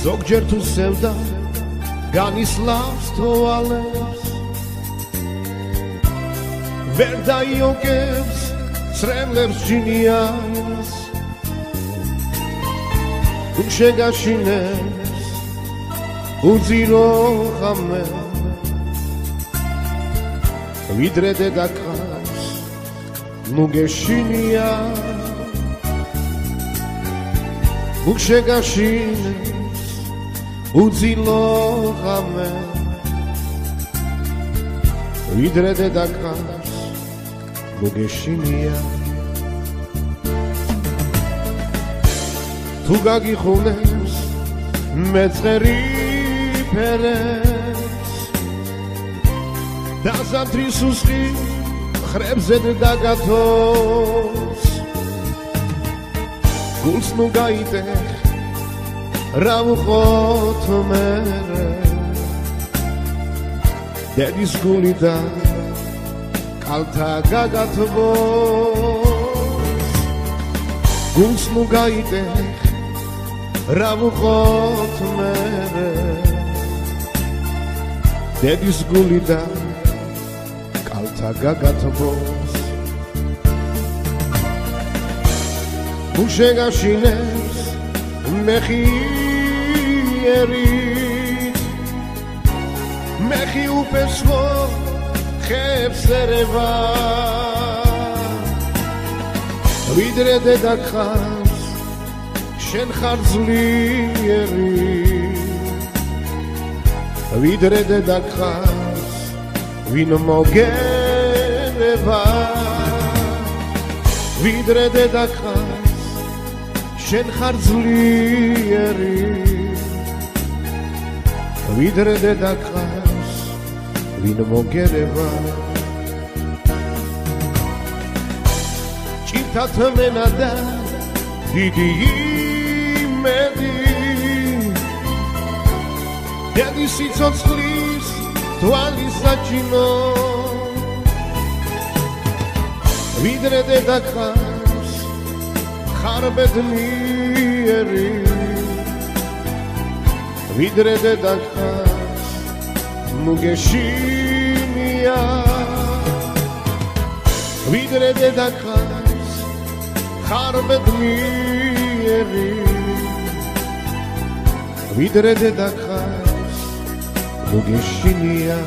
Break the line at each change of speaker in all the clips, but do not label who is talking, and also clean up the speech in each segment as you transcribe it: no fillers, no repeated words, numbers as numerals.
ზოგჯერ თუ სევდა განისლავს თვალებს ვერ დაიოგებს ცრემლებს ჯინიანს თუ შეგაშინებს უძირო ხამე ვიდრე დედაქალს ნუ გეშინია თუ შეგაშინებს უძილო ხამე ვიდრე დედაქალს ნუ გეშინია თუ გაგიხუნებს მეწყერი ფერებს დაზამთრის უსხი ხრებზე დაგათოს გულს ნუ გაიტეხ რა ვუყოთ მერე დედის გულიდან კალთა გაგათბოს გულს ნუ გაიტეხ რა ვუყოთ მერე დედის გულიდან კალთა გაგათბოს თუ შეგაშინებს მეხიერით მეხი უფესო ხებს ერევა ვიდრე დედაქალს შენ ხარ ძლიერი ვიდრე დედაქალს ვინ მოგენება ვიდრე დედაქალს შენ ხარ ძლიერი ვიდრე დედაქალს ვინ მოგენება ჭირთათ მენადა დიდი იმედი დედის სიცოცხლის თვალის საჭინო ვიდრე დედაქალს ხარ ბედნიერი ვიდრე დედაქალს ნუ გეშინია ვიდრე დედაქალს ხარ ბედნიერი ვიდრე დედაქალს ნუ გეშინია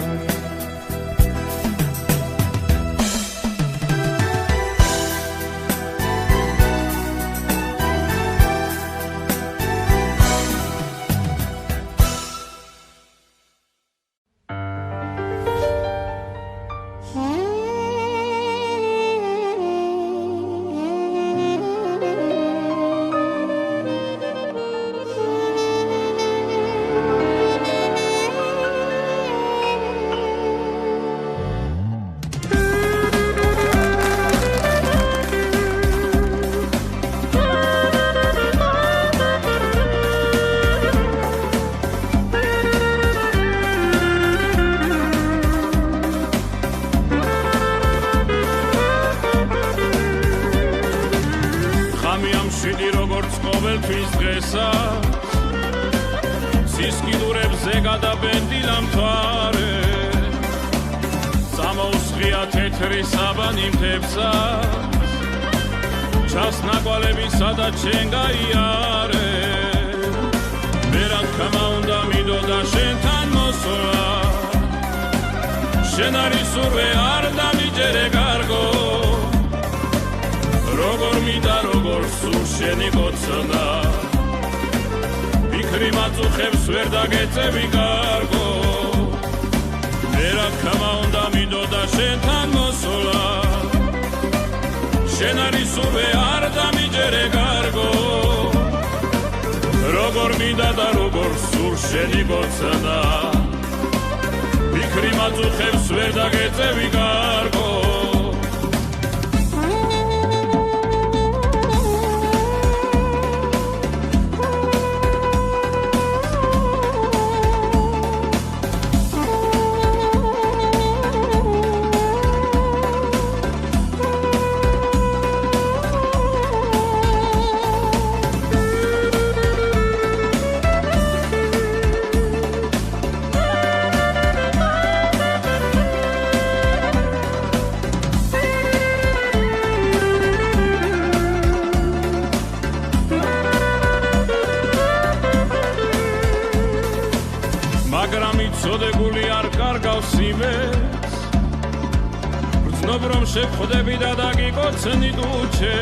არ კარგავს იმეს გრძნობ რომ შეხვდები და დაგიკოცნი დუჩე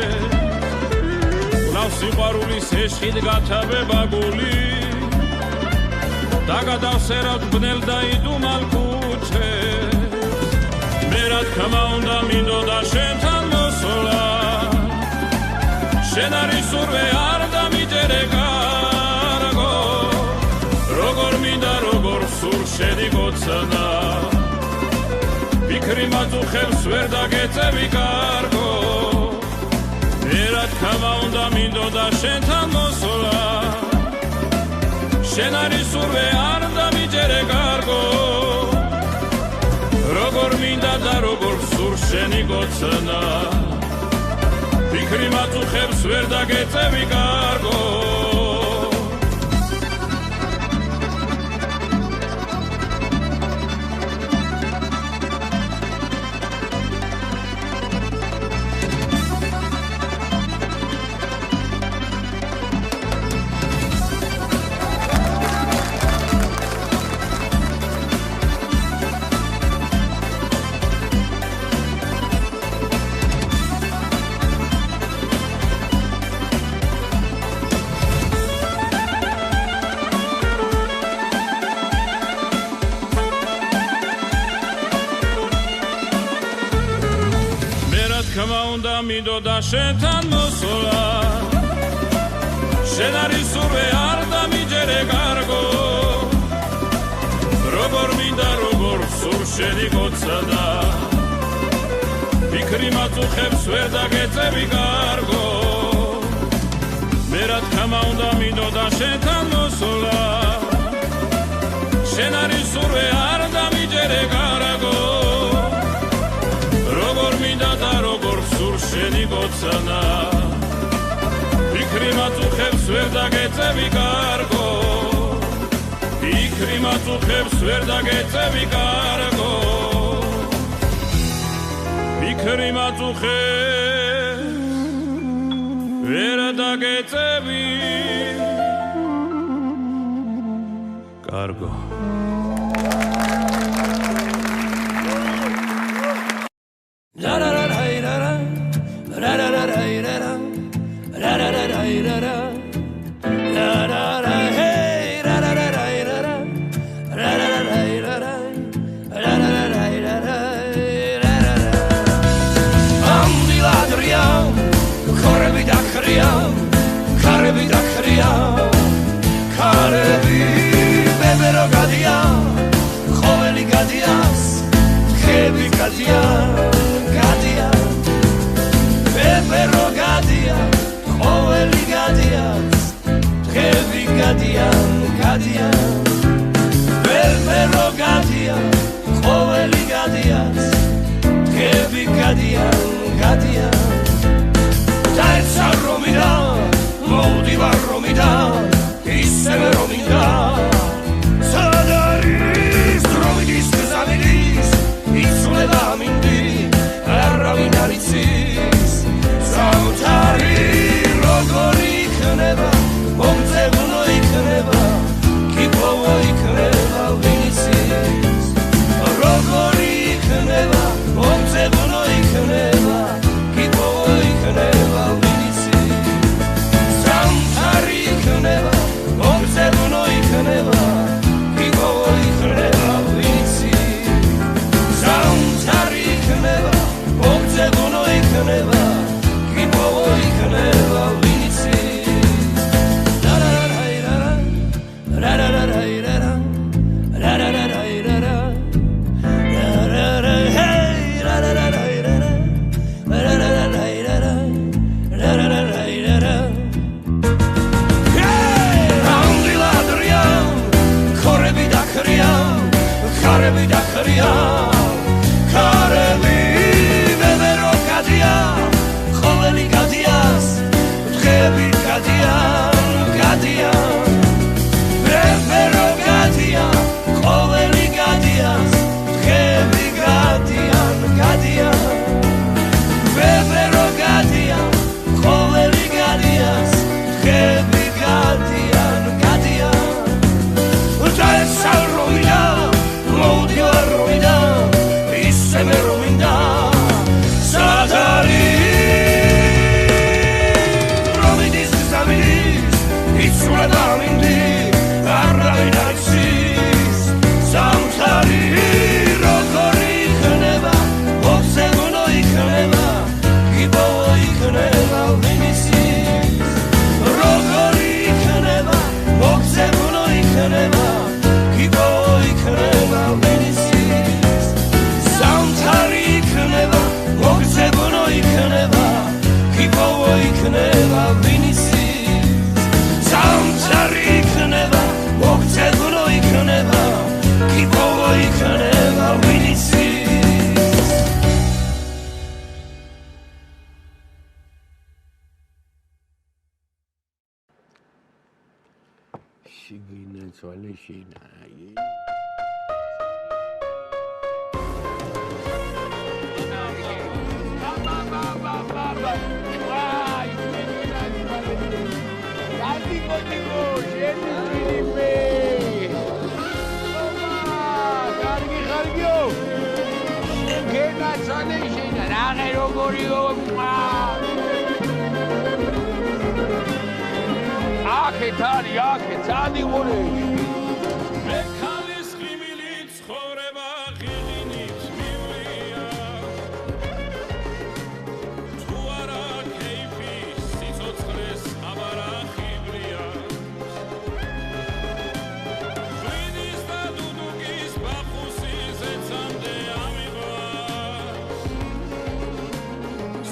ვლავ სიყვარულის ეშხით გათავება გული დაგადავსერავთ ბნელ და იდუმალ ქუჩეს მე რა თქმა უნდა მინდოდა შენთან მოსვლა შენ არის სურვე არ დამიჯერე კარგო როგორ მინდა როგორ სულ შენი გოცნა ფიქრი მაწუხებს ვერ დაგეწევი კარგო მე რა თქმა უნდა მინდოდა შენთან მოსვლა შენ არის სურვე არ დამიჯერე კარგო როგორ მინდა და როგორ სულ შენი გოცნა ფიქრი მაწუხებს ვერ დაგეწევი კარგო მინდოდა შენთან მოსვლა შენ არის სურვე არ დამიჯერე კარგო როგორ მინდა როგორ სულ შენი გოცნა ფიქრი მაწუხებს ვერ დაგეწევი კარგო მე რა თქმა უნდა მინდოდა შენთან მოსვლა შენ არის სურვე არ დამიჯერე კარგო როგორ მინდა და როგორ სულ შენი გოცნა ფიქრი მაწუხებს ვერ დაგეწევი კარგო ფიქრი მაწუხებს ვერ დაგეწევი კარგო ფიქრი მაწუხებს ვერ დაგეწევი კარგო
ნაცვალე შინა
მეკალის ხიმილით ცხოვრება ღიღინით მივლია თუ არა კეიფი სიცოცხლეს აბარა ხიბლია ღვინის და დუდუკის ბახუსი ზეცამდე ამიღვა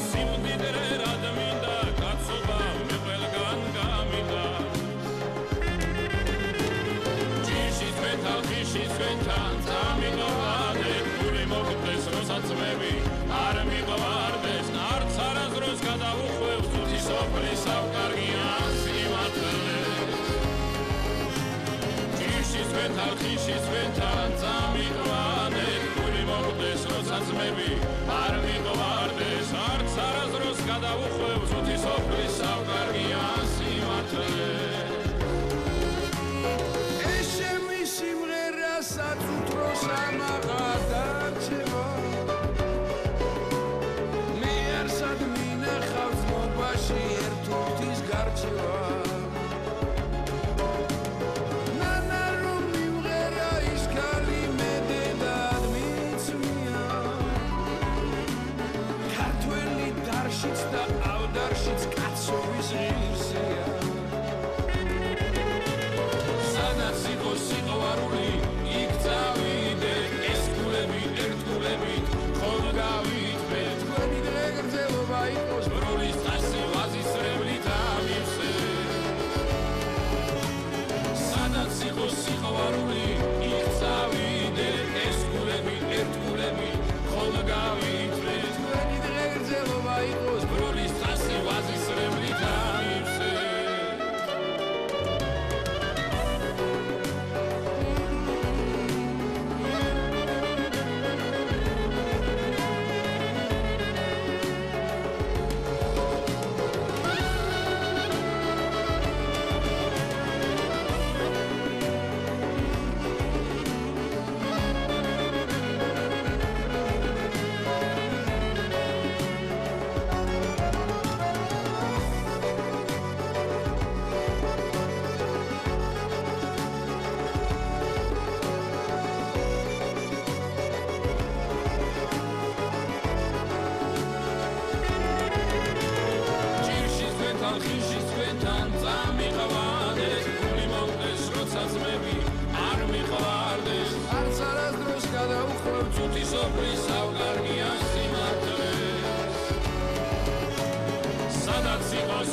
სიმდიდრე რად მინდა კაცობა მე ყველგან გამიდა ჩვენთან წამიღოვანე გული მოგდეს როსაც მები არ მიყვარდეს არც არასდროს გადავუხვევ თუთი სოფლის ავკარგიან სიმართლე ჯიში ჩვენთან წამიღოვანე გული მოგდეს როსაც მები არ მიყვარდეს არც არასდროს გადავუხვევ თუთი სოფლის ავკარგიან სიმართლე საწუთროს ამაღადარჩევა მე არსად მინახავს მობაში ერთობის გარჩევა ნანა რომ მიმღერა ის ქალი მე დედად მიცმია ქართველი დარშიც და ავდარშიც კაცობის ღირსია სადაც იყო სიყვარული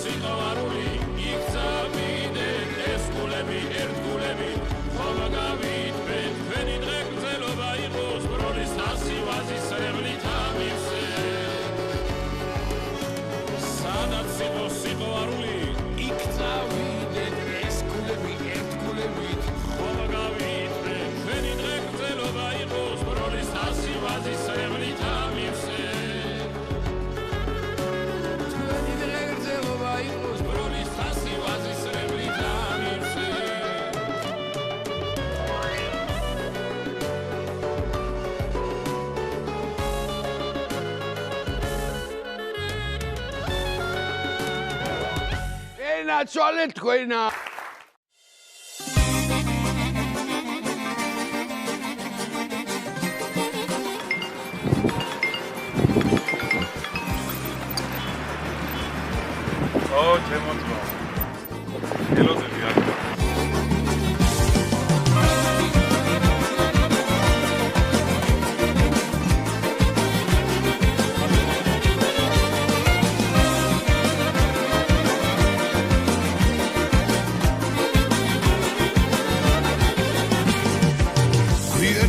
სიყვარული იქცავიდე ეს გულები ერთგულები ხოლმე გავითვლით თქვენი დღერძელობა იყოს ბროლის თასი ვაზისრებლით ამივსე
ნაცვალე თქვენა
ჩემოძმა ელოდები არ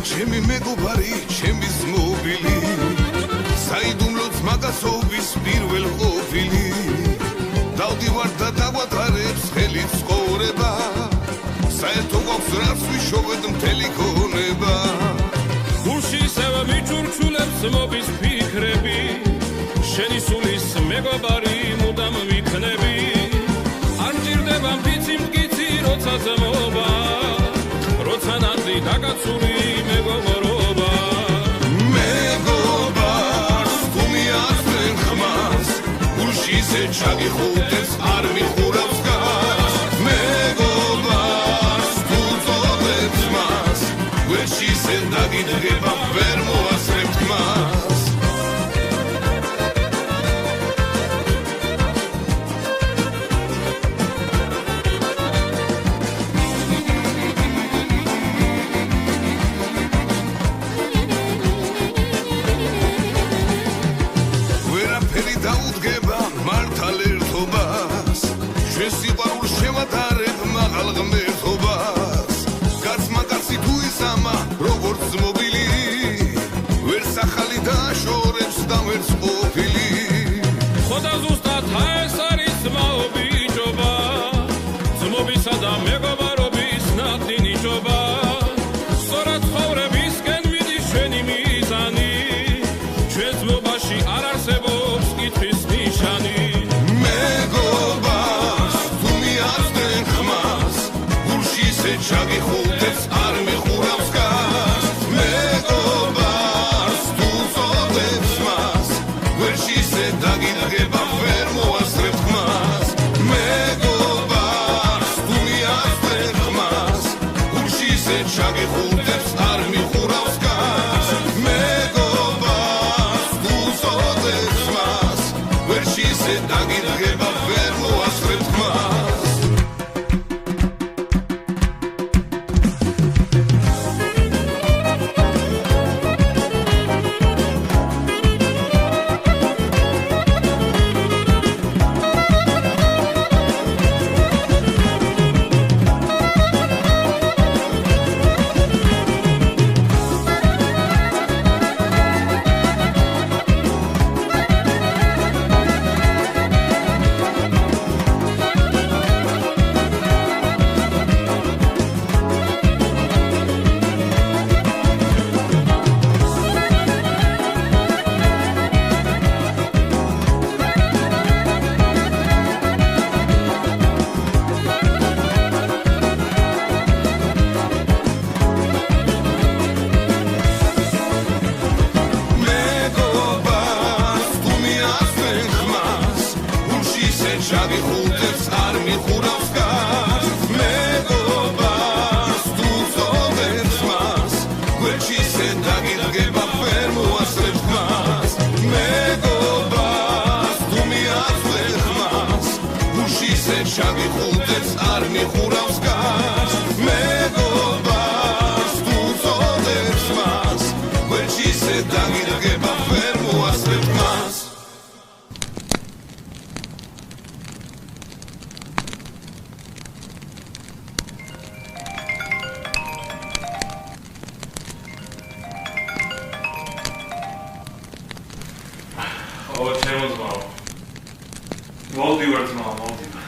ჩემი მეგობარი, ჩემი ზმობილი, საიდუმლოც მაგასობის პირველ ყოფილი. დავდივარ და დავატარებს ხელით ცხოვრება, საერთო გვაქვს რაც ვიშოვეთ მთელი ქონება
გულში ისევ მიჩურჩულებს მობის ფიქრები შენი სულის მეგობარი მუდამ ვიქნები არ მჭირდება მფიცი მტკიცი როცა ძმობა როცა ნაზი დაკაცული მეგობრობა
მეგობარს თუ მიაცდენ ხმას გულში ისე ჩაგიხუტებს არ მიხურავს გას მეგობარს თუ წოდებს მას გვერდში ისე დაგიდგება ვერ მოასწრებთ მას ჩაგიხუტებს არ მიხურავს გას მეგობარს თუ წოდებს მას გვერდში ისე დაგიდგება ვერ მოასწრებთ მას მეგობარს თუ მიაცდენ ხმას გულში ისე ჩაგიხუტებს არ მიხურავს გას მეგობარს თუ წოდებს მას გვერდში ისე დაგიდგება ვერ მოასწრებთ მას ჩაგიხუტებს არ მიხურავს გას მეგობარს თუ წოდებს მას გვერდში ისე დაგიდგება ვერ მოასწრებთ მას მეგობარს თუ მიაცდენ ხმას გულში ისე ჩაგიხუტებს არ მიხურავს გას მეგობარს თუ წოდებს მას გვერდში ისე დაგიდგება ვერ მოასწრებთ მას
მოვდივართ მამა მოვდივარ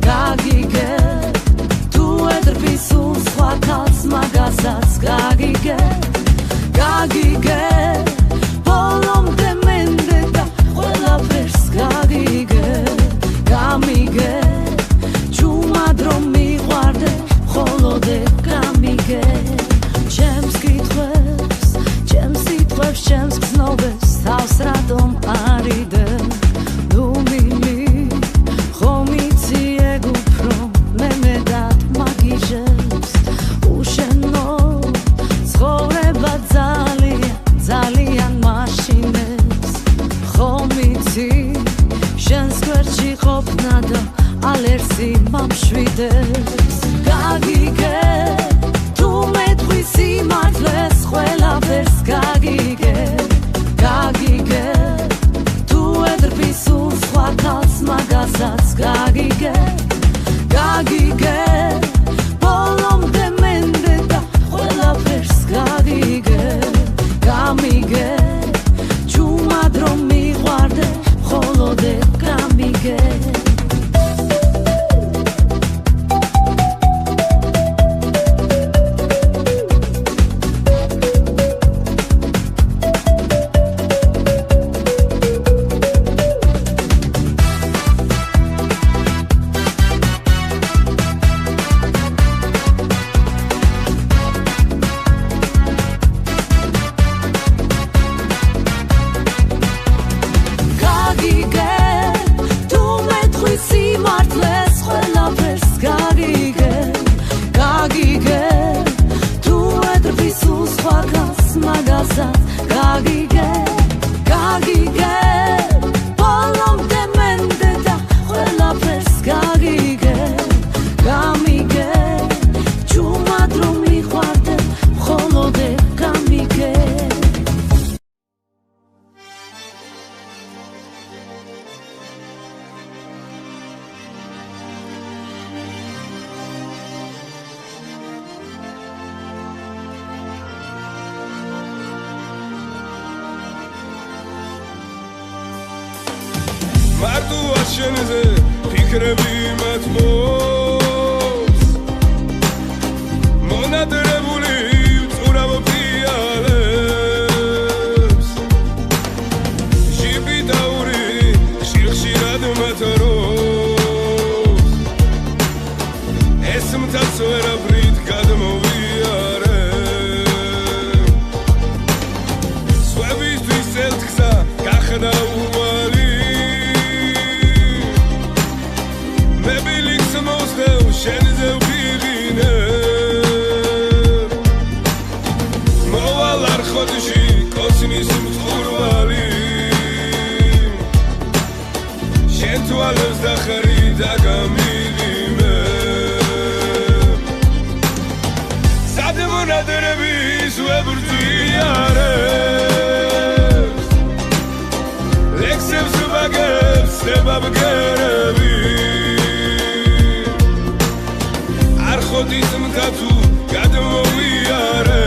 Gagige, tu edr pisur, სხვა ქალს შენს გვერდში ყოფნა და ალერსი მომშვიდებს გაგიგე თუ მეტყვი სიმართლეს ყველაფერს გაგიგე გაგიგე თუ ედრბი სულ სხვა ქალს მაგასაც გაგიგე გაგიგე ბოლომდე მენდე და ყველაფერს გაგიგე გამიგე ჩუმად რომ მიყვარდე მხოლოდე გამიგე
მარტოა შენზე ფიქრები მათმოს მონადირებული უწურავ ფიალებს ჟიბიდაური ხშირად მათროს ეს მთაც ვერაფრით გადმოვიარე სხვებისთვის ელთხსა გახდა შენზე ვიღინე მოვალ არ ხოდში კოსმის მწყურვალი შენ თვალებს დახარი და გამიღიმე სადმონადირების ვებრძვიარებს ლექსებს ვაგებს დებაბგერები ხოდის მთათუ გადმოვიარე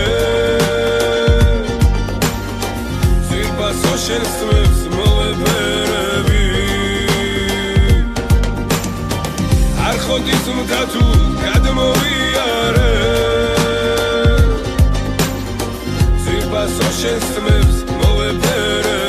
ძირბასო შენ სწვებს მოვეფერები არ ხოდის მთათუ გადმოვიარე ძირბასო შენ სწვებს მოვეფერები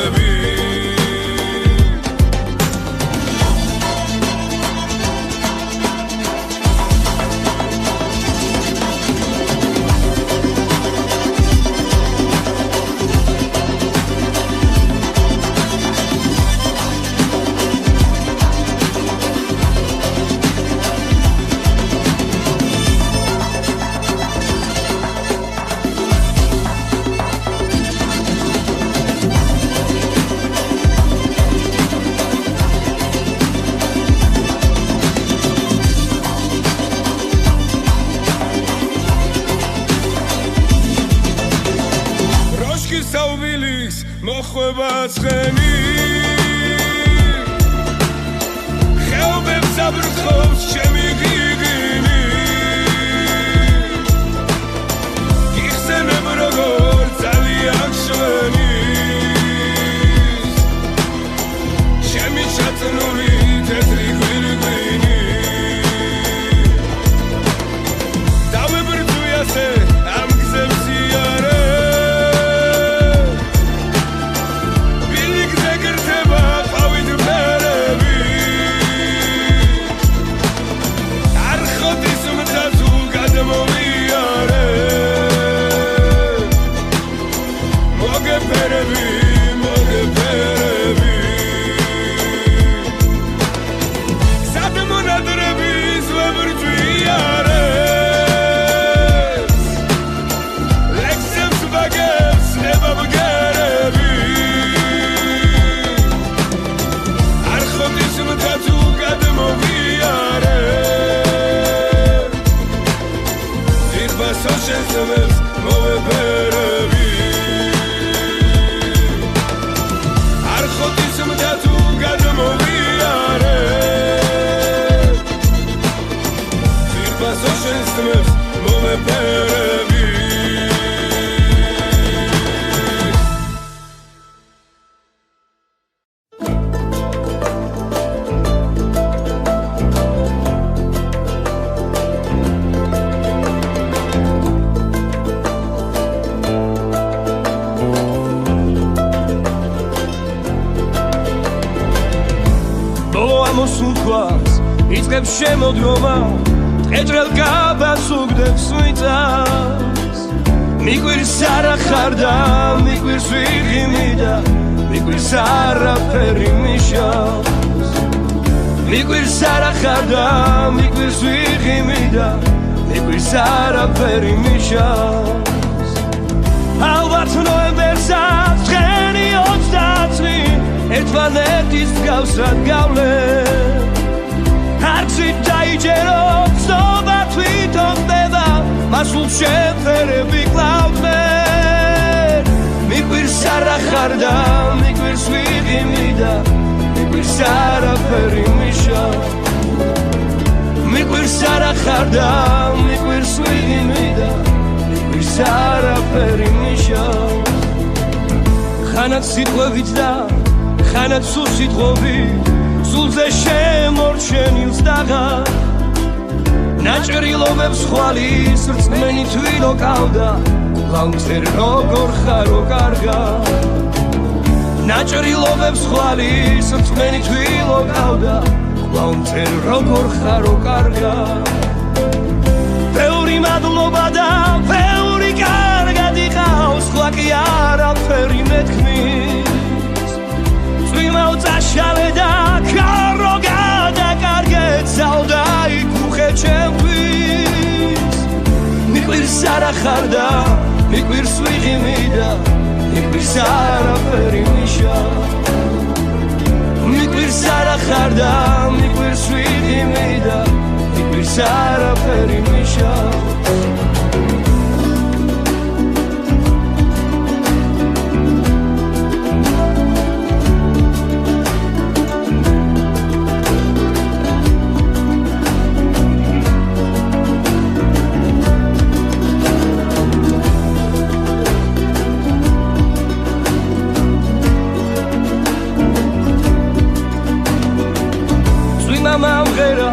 გამოსულ თვალს იწყებს შემოდგომა ეჭრელ კაბას უგდებს მიწას მიგვირს არა ხარ და მიგვირს ვიღიმი და მიგვირს არაფერი მიშავს მიგვირს არა ხარ და მიგვირს ვიღიმი და მიგვირს არაფერი მიშავს ალბათ ნოემბერსაც დღენი 30 ერთმანეთის მსგავსად გავლენ არცით დაიჯერო ცნობა თვითონ ხდება მასულ შეფერები კლავდნენ მიგვირს არა ხარ და მიგვირს ვიღიმი და მიგვირს არაფერი მიშავს მიგვირს არა ხარ და მიგვირს ვიღიმი და მიგვირს არაფერი მიშავს ხანაც სიტყვებით და ხანაც სულ სიტყვობით სულზე შემორჩენილს დაღა ნაჭრილობებს ხვალის რწმენი თვილო კავდა ლამწერ როგორ ხარო კარგა ნაჭრილობებს ხვალის რწმენი თვილო კავდა ლამწერ როგორ ხარო კარგა ბევრი მადლობა და ბევრი კარგად იყავს ხლა კი არაფერი მეთქმის წვიმავ წაშალე და კარო გადაკარგეთ ძალდა იქუხე ჩემთვის მიყვირს არა ხარ და მიყვირს ვიღიმი და მიყვირს არაფერი მიშავს მიყვირს არა ხარ და მიყვირს ვიღიმი და მიყვირს არაფერი მიშავს მამღერა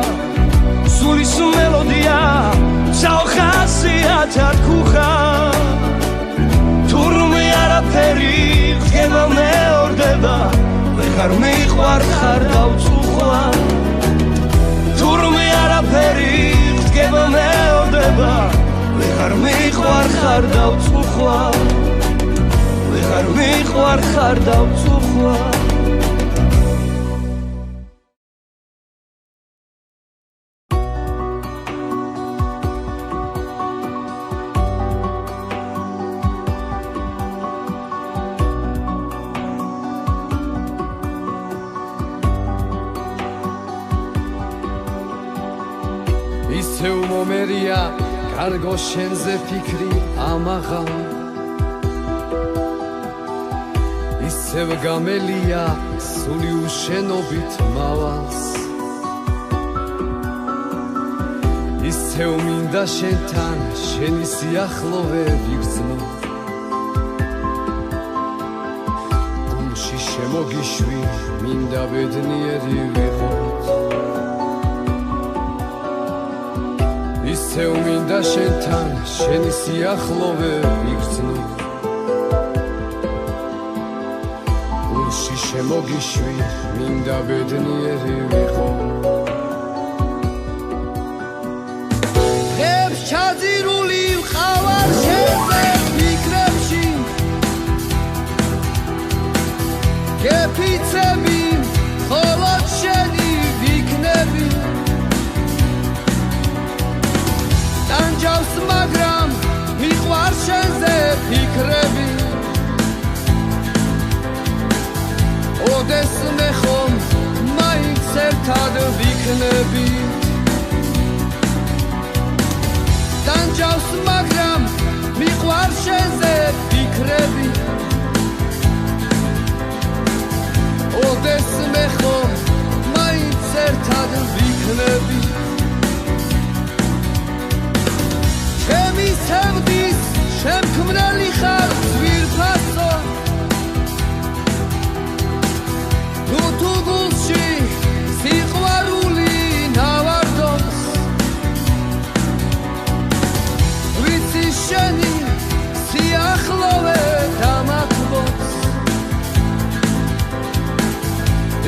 სულის მელოდია საოხასიათად ქუხა თურმე არაფერი ხება მეორდება ვეხარ მიყვარ ხარ დავწუხლა თურმე არაფერი ხება მეორდება ვეხარ მიყვარ ხარ დავწუხლა ვეხარ მიყვარ ხარ დავწუხლა
ისევ მომერია კარგო შენზე ფიქრი ამაღა ისევ გამელია სული უშენობით მავალს ისევ მინდა შენთან შენი სიახლოვე ვიგრძნო გულში შემოგიშვი მინდა ბედნიერი ვიყო ისევ მინდა შენთან შენი სიახლოვე ვიგრძნო გულში შემოგიშვი მინდა ბედნიერი ვიყო
ღებს ჩაძირული ვყავარ შენზე ფიქრებში გეფიცები მხოლოდ შენი ვიქნები ტანჯავს მაგრამ მიყვარ შენზე ფიქრები ოდეს მე ხომ მაინც ერთად ვიქნები ტანჯავს მაგრამ მიყვარ შენზე ფიქრები ოდეს მე ხომ მაინც ერთად ვიქნები ჩემი სევდის შემქმნელი ხარ ძვირფასო თუ გულში სიყვარული ნავარდოს ვიცი შენი სიახლოვე დამაკვოს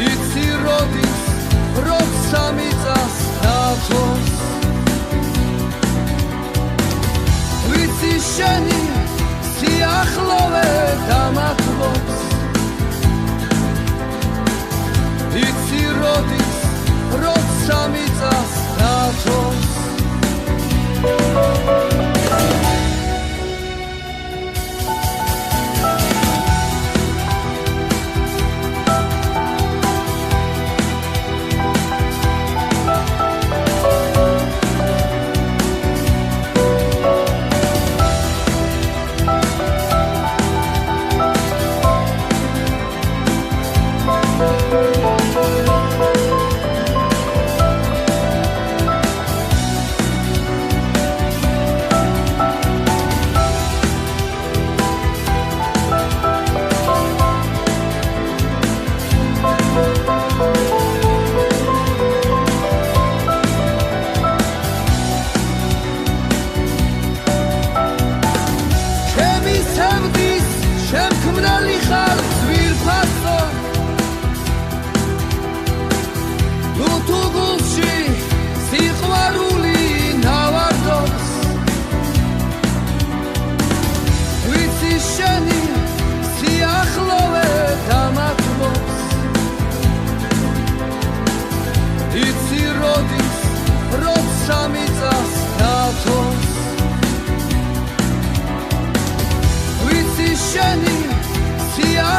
იცი რომ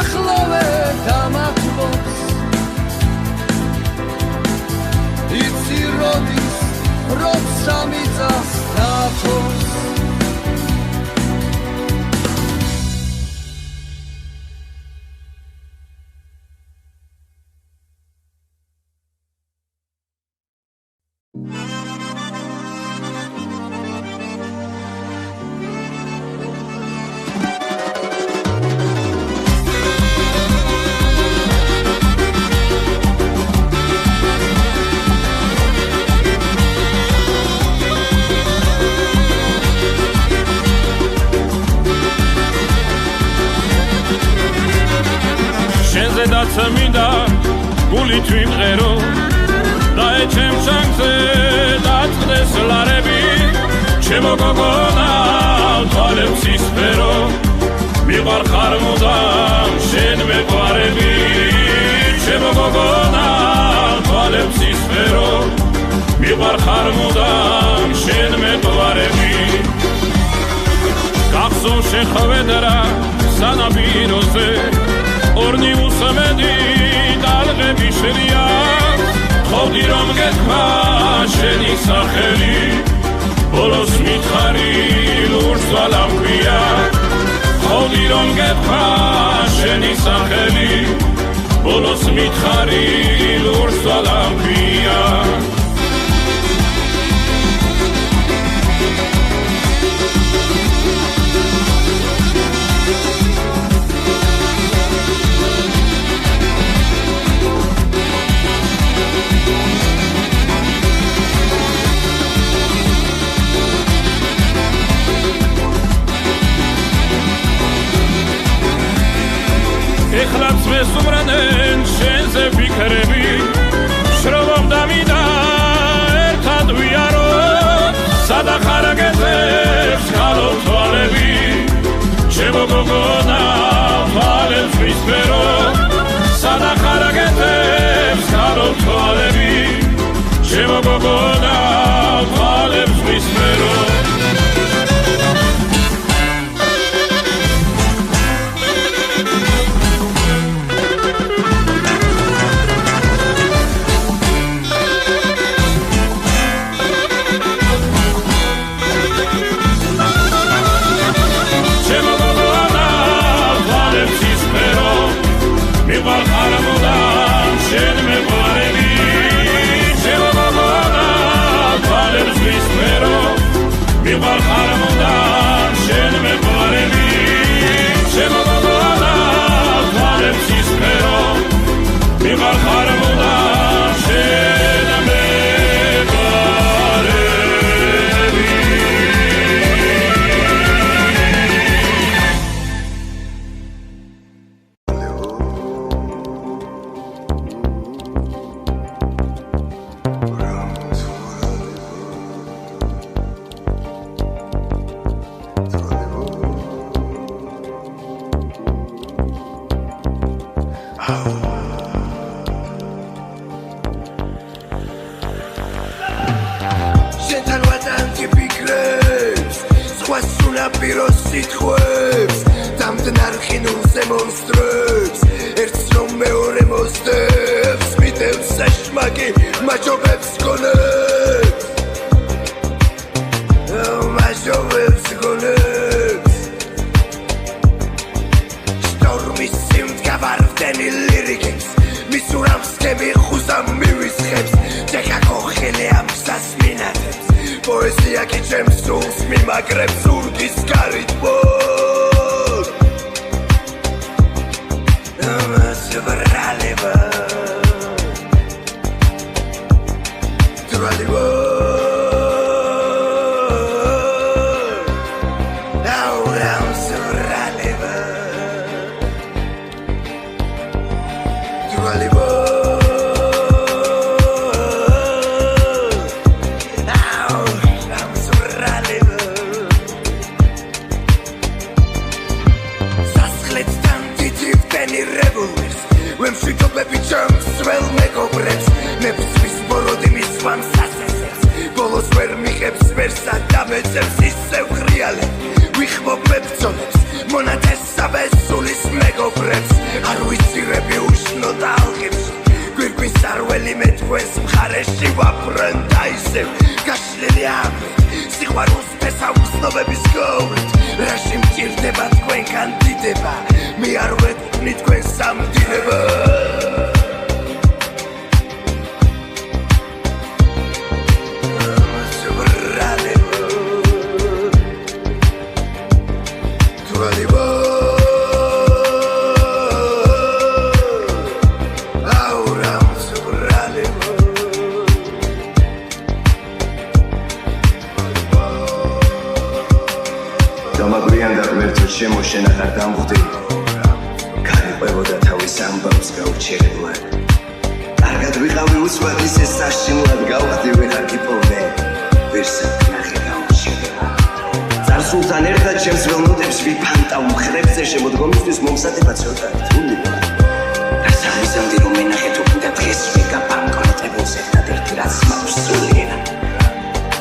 სიახლოვე დამახლობს იცი როდის როცა მიწას დათოს
მინდა გული თვიმღერო და ეჩემ ჩანგზე დაწყდეს ლარები ჩემო გოგონა თვალებს ისფერო მიყარხარ მუდამ შენ მეყვარები ჩემო გოგონა თვალებს ისფერო მიყარხარ მუდამ შენ მეყვარები გახსოვ შეხვედრა სანაპიროზე ორნი უსამედი დალღები შენია ხოდი რომ გეთქვა შენი სახელი ბოლოს მითხარი ლურს ვალამქვია ხოდი რომ გეთქვა შენი სახელი ბოლოს მითხარი ლურს ვალამქვია ეხლაც მესუმრნენ შენზე ფიქრები შრომობ დამიდა ერთად ვიარო სადახარ გეძებს ქალო თვალები ჩემო გოგონა თვალებს ვისფერო სადახარ გეძებს ქალო თვალები ჩემო გოგონა თვალებს ვისფერო
არ ვიცირები უშნო ტალღებს გვირგვის სარველი მე თქვენს მხარეში ვაფრენდა ისევ გაშლილი აბრი სიყვარულს ფესავგზნობების გოვლით რაში მჭირდება თქვენგან დიდება მე არ ვეთქვი თქვენს სამდინება შემოშენა ხარ დამხვდი გარიყვებოდა თავის ამბავს გაუჩერებლად კარგად ვიყავი უცბად ისე საშინლად გავხდი ვეღარ გიპოვნე ვერსად ნახე გაუჩერება წარსულთან ერთად ჩემს ველნოდებს ვიფანტავ მხრებზე შემოდგომისთვის მომზადება ცოტა რთულია დასამიზამდი რომ ენახე თუ კიდე დღეს ვიგაბანკროტებულს ერთადერთი რაც მაქვს სულიერა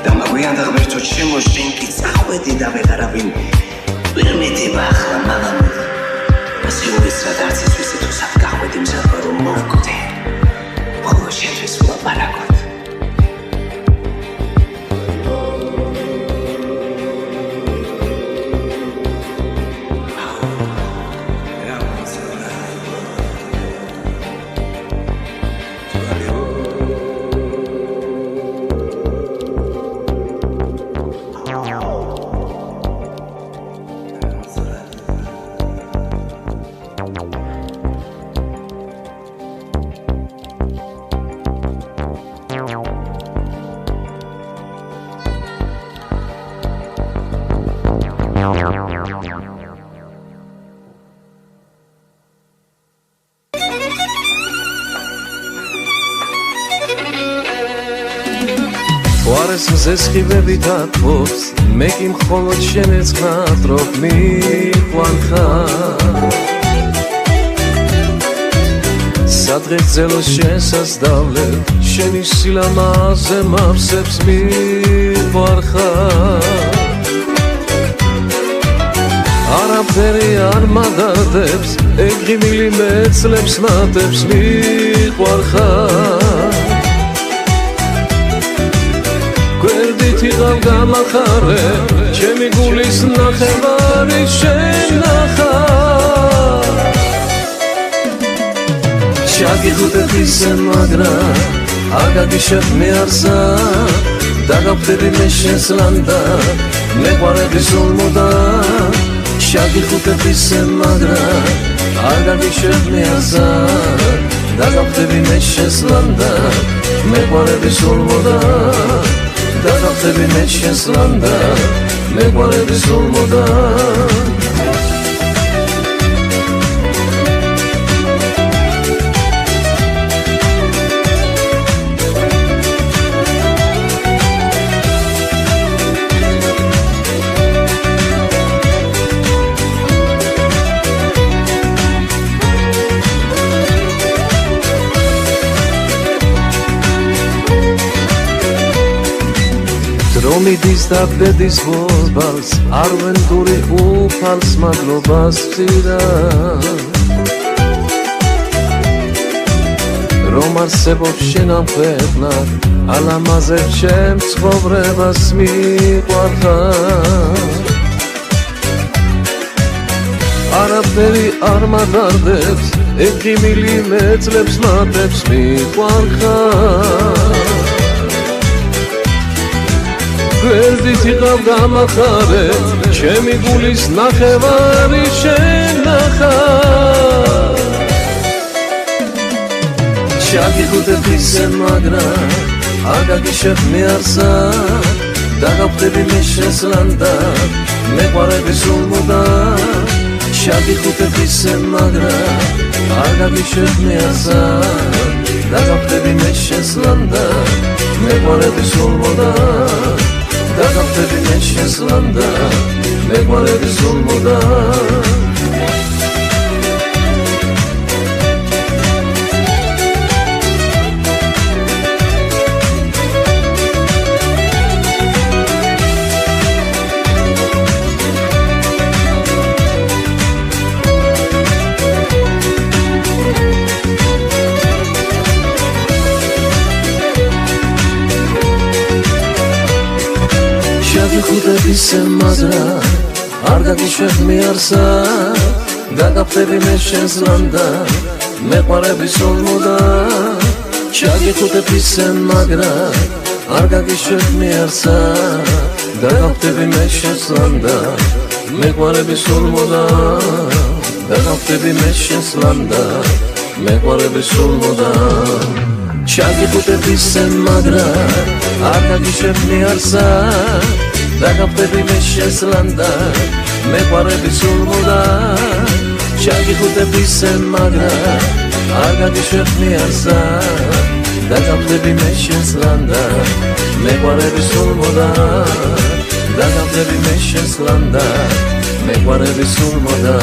დამაგვიანდა ღმერთო შემოშენ კი წახვედი და ვეღარავინ ვერმეტება ახლა მაღამ ასე უცად არც ის ვიცი თუ სად გახვედი მზადვა რომ მოვკვდე ბოლო შეთვის ვლაპარაკოთ
ზესხივები დათბობს მე კი მხოლოდ შენეცხრად რომ მიყვანხარ სადღაც ძელოს შესასწავლებ შენი სილამაზე მავსებს მიყვარხარ არაფერი არ მადადებს ეგრიმილი მეცლებს მატებს მიყვარხარ გვერდით იყავ გამახარე ჩემი გულის ნახევარი შენ ნახარ შაგიხუტებ ისე მაგრამ არ გაგიშებ მე არსა დაგავხდები მე შენს ლანდა მეყვარები სულმოდა შაგიხუტებ ისე მაგრამ არ გაგიშებ მე არსა დაგავხდები მე შენს ლანდა მეყვარები სულმოდა დაგავხდები მე შენს ლანდა მეყვარები სულმოდა რომიდის და ბედის ვოლბალს არ ვენდური უფალს მადლობას ვცირა რომ არსებობს შენ ამ ქვეყნად ალამაზებ ჩემ ცხოვრებას მიყვარხარ არაფერი არ მადარდებს ეგრიმილი მეწლებს მატებს მიყვარხარ გვერდით იყავ გამახარე ჩემი გულის ნახევარი შენ ნახარ შაგიხუტებ ისე მაგრამ არ გაგიშებ მე არსა დაგავხდები მე შენს ლანდა მეყვარები სულმოდა შაგიხუტებ ისე მაგრამ არ გაგიშებ მე არსა დაგავხდები მე შენს ლანდა მეყვარები სულმოდა დაგავხდები მე შენს ლანდა მეყვარები სულმოდა
ჩაგიხუტებისე მაგრა არ გაგიშვებ მიარსა გაგაფრები მე შენს ლანდა მეყვარები სულ მოდა ჩაგიხუტებისე მაგრა არ გაგიშვებ მიარსა გაგაფრები მე შენს ლანდა მეყვარები სულ მოდა გაგაფრები მე შენს ლანდა მეყვარები სულ მოდა ჩაგიხუტებისე მაგრა არ გაგიშვებ მიარსა გაგაფრები მე შენს ლანდა მეყვარები სულ მოდა ჩაგიხუტებისე მაგრა არ გაგიშვებ მიარსა გაგაფრები მე შენს ლანდა მეყვარები სულ მოდა გაგაფრები მე შენს ლანდა მეყვარები სულ მოდა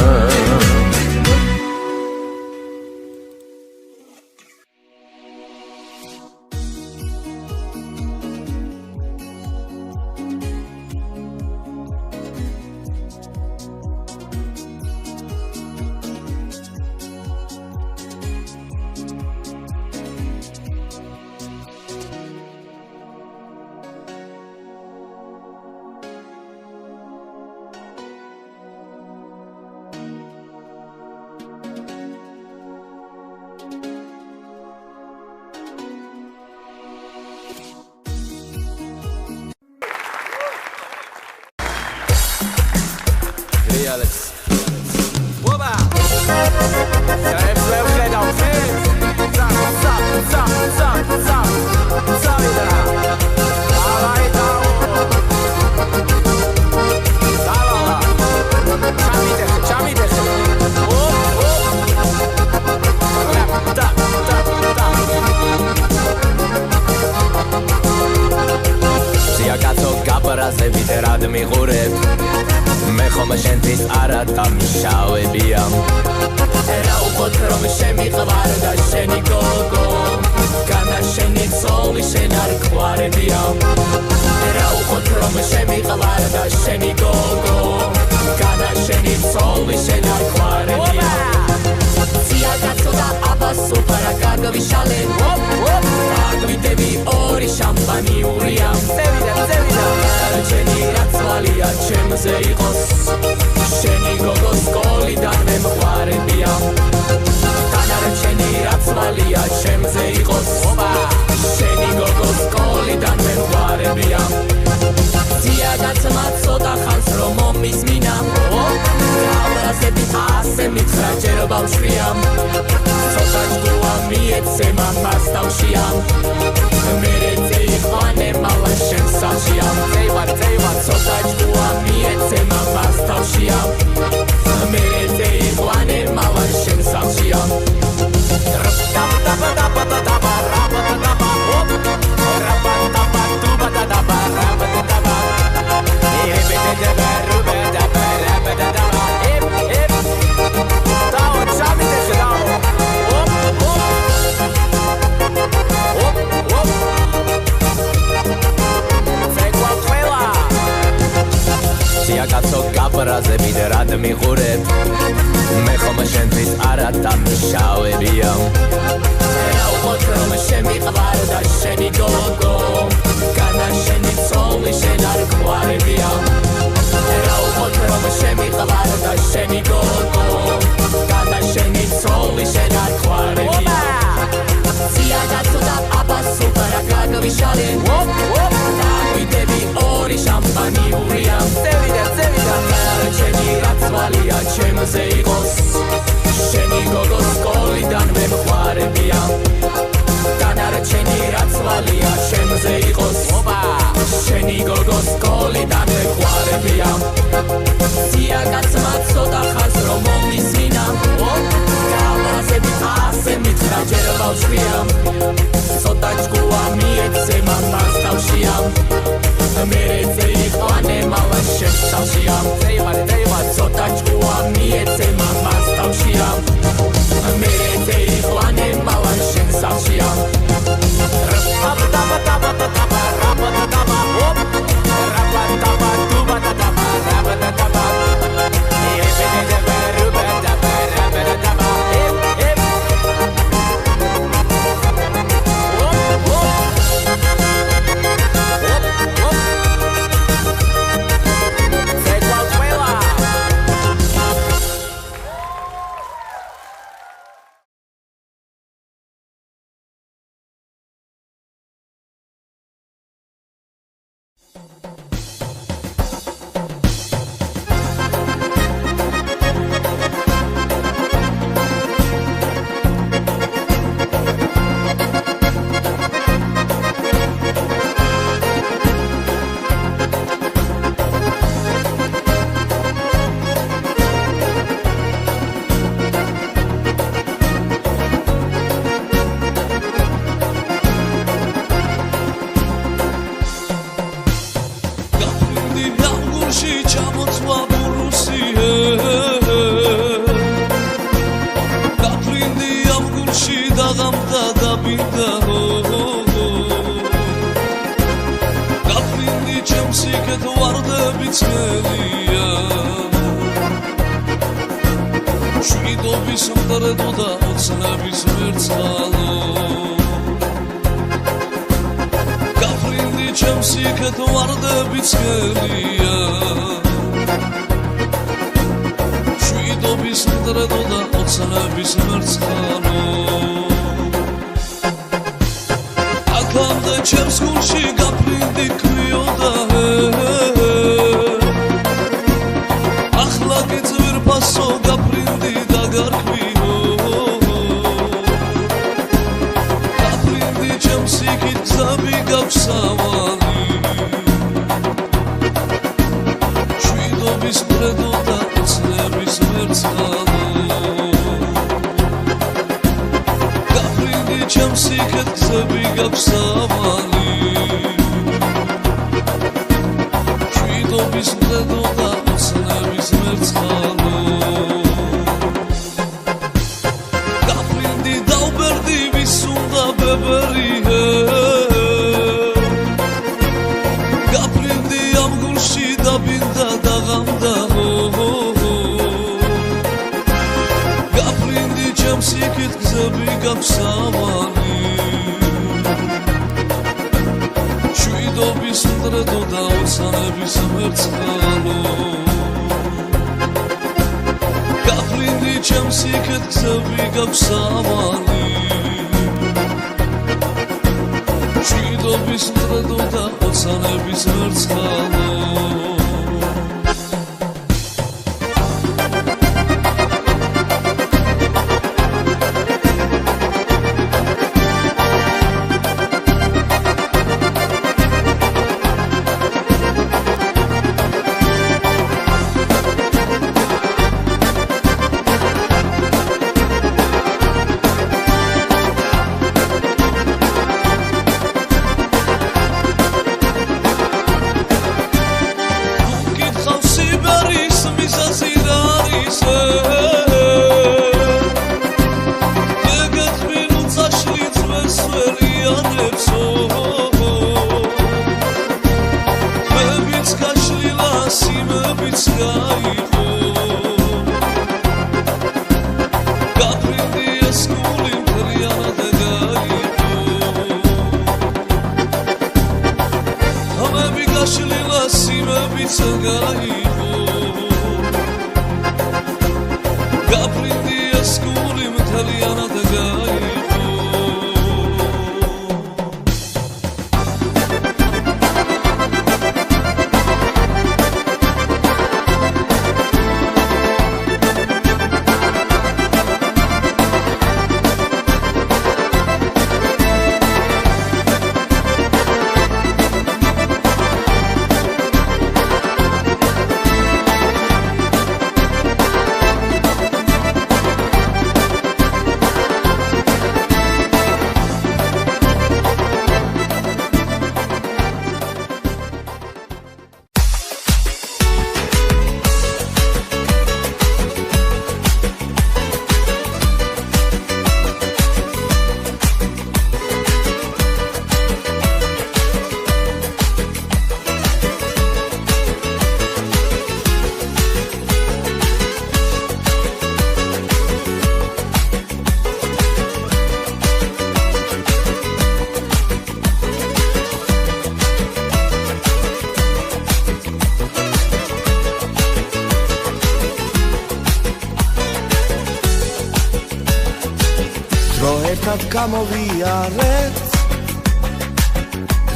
ერთად გამოვიარეთ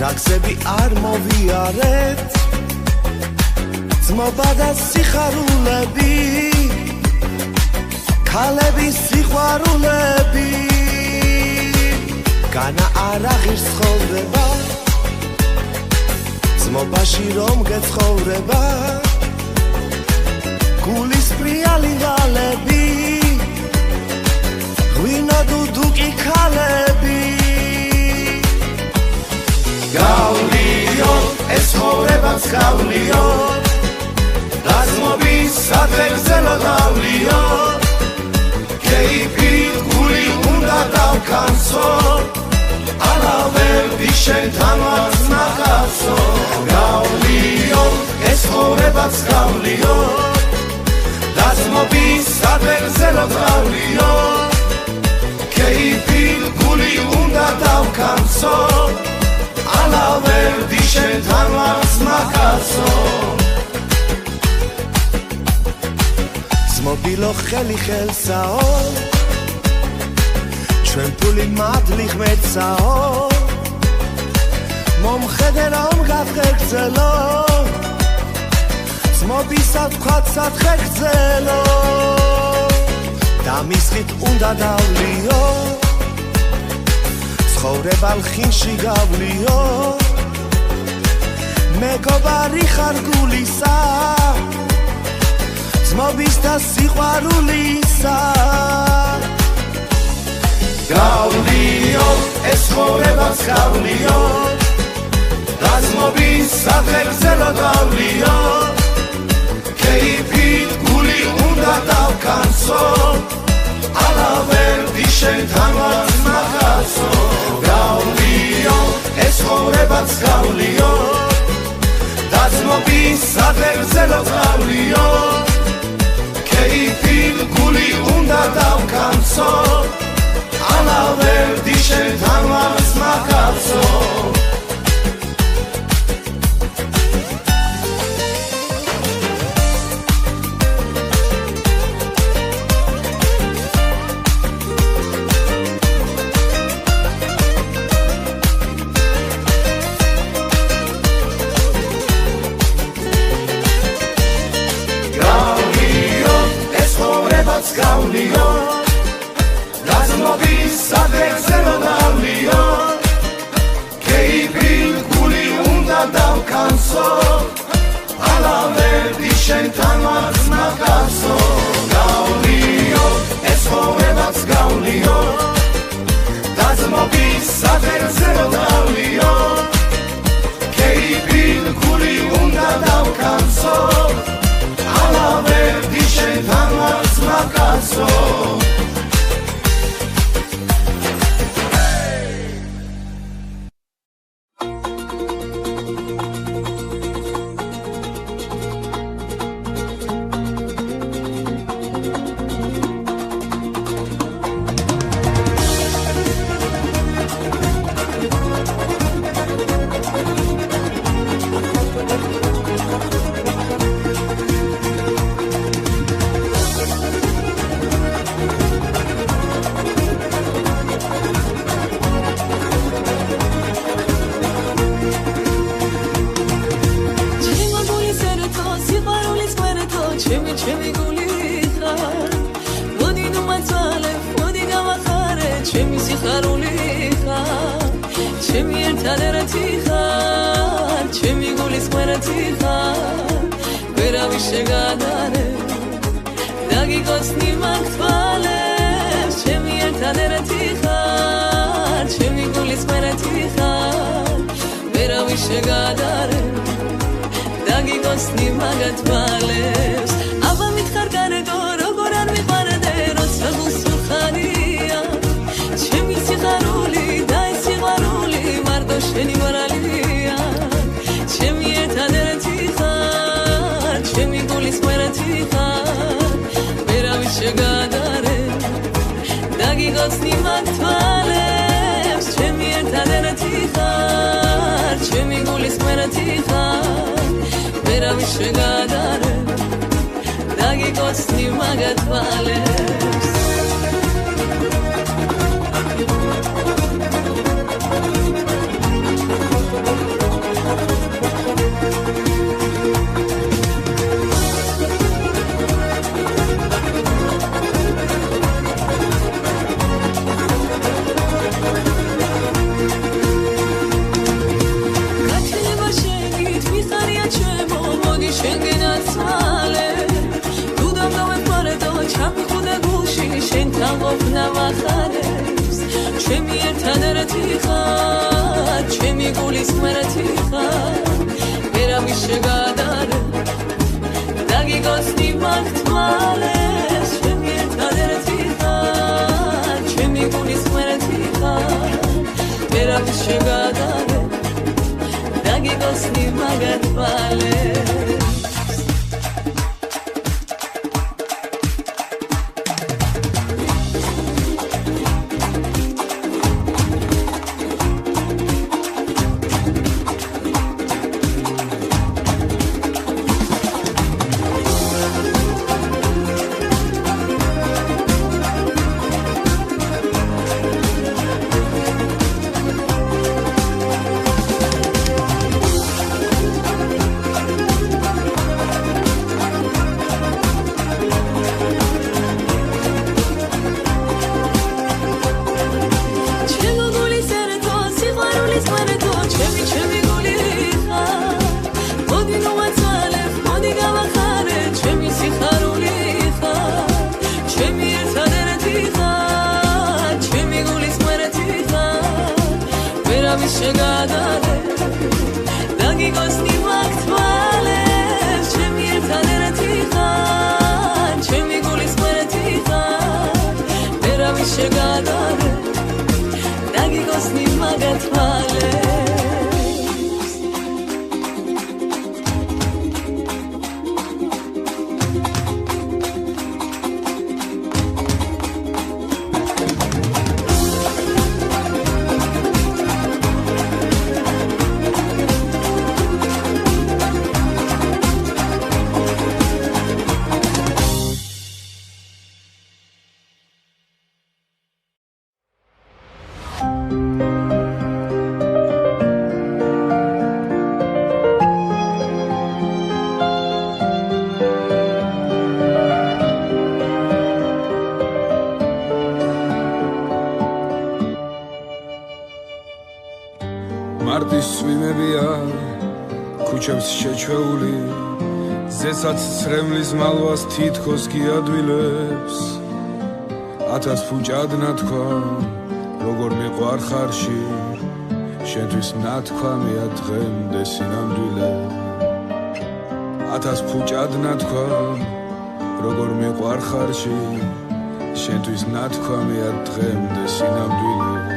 რაგზები არ მოვიარეთ ძმობა და სიხარულები ქალების სიყვარულები განა არ აღირს ცხოვრება ძმობაში რომ გეცხოვრება გულის პრიალი ღალები ღვინო დუდუკი ქალები გავლიო ეს ცხოვრებაც გავლიო დაზმობის სადღეგრძელო გავლიო კეიფით გული უნდა დავკანცო ალავერდი შენთან ვარს ნახავსო გავლიო ეს ცხოვრებაც გავლიო დაზმობის სადღეგრძელო გავლიო კეიფით გული უნდა დავკანცო ალავერდი შენთან ვარს ნახავსო მობილო ხელი ხელსაო ჩვენ ფული მადლი ღმერთსაო მომხედე რომ გავხერხელო ძმობისა თქვათ სათხერხელო დამისხით უნდა დავლიო ცხოვრება ლხინში გავლიო მეგობარი ხარ გულისა ძმობის და სიყვარულისა გავლიო ეს ცხოვრებაც გავლიო დაზმობის სადღეგრძელო გავლიო კეიფით გული უნდა დავკანცო ალავერდი შენთან ვარს ნახავსო გავლიო ეს ცხოვრებაც გავლიო დაზმობის სადღეგრძელო გავლიო კეიფით გული უნდა დავკანცო ალავერდი შენთან ვარს ნახავსო გავლიო დაზმობის სადღეგრძელო გავლიო კეიფით გული უნდა დავკანცო ალავერდი შენთან ვარს ნახავსო გავლიო ეს ცხოვრებაც გავლიო დაზმობის სადღეგრძელო გავლიო კეიფით გული უნდა დავკანცო ალავერდი შენთან ვარს ნახავსო
ჩემი გულის მერეთი ხარ ვერავის შეგადარე დაგიგოცნი მაგთმალე ჩემი ერთადერთი ხარ ჩემი გულის მერეთი ხარ ვერავის შეგადარე დაგიგოცნი მაგთმალე
მარტის სვიმებია ქუჩებს შეჩვეული ზესაც ცრემლის მალვას თითქოს კი ადვილებს 1000 ფუჭად ნათქვა როგორ მიყვარ ხარში შენთვის ნათქვამია დღემდე სინამდვილე 1000 ფუჭად ნათქვა როგორ მიყვარ ხარში შენთვის ნათქვამია დღემდე სინამდვილე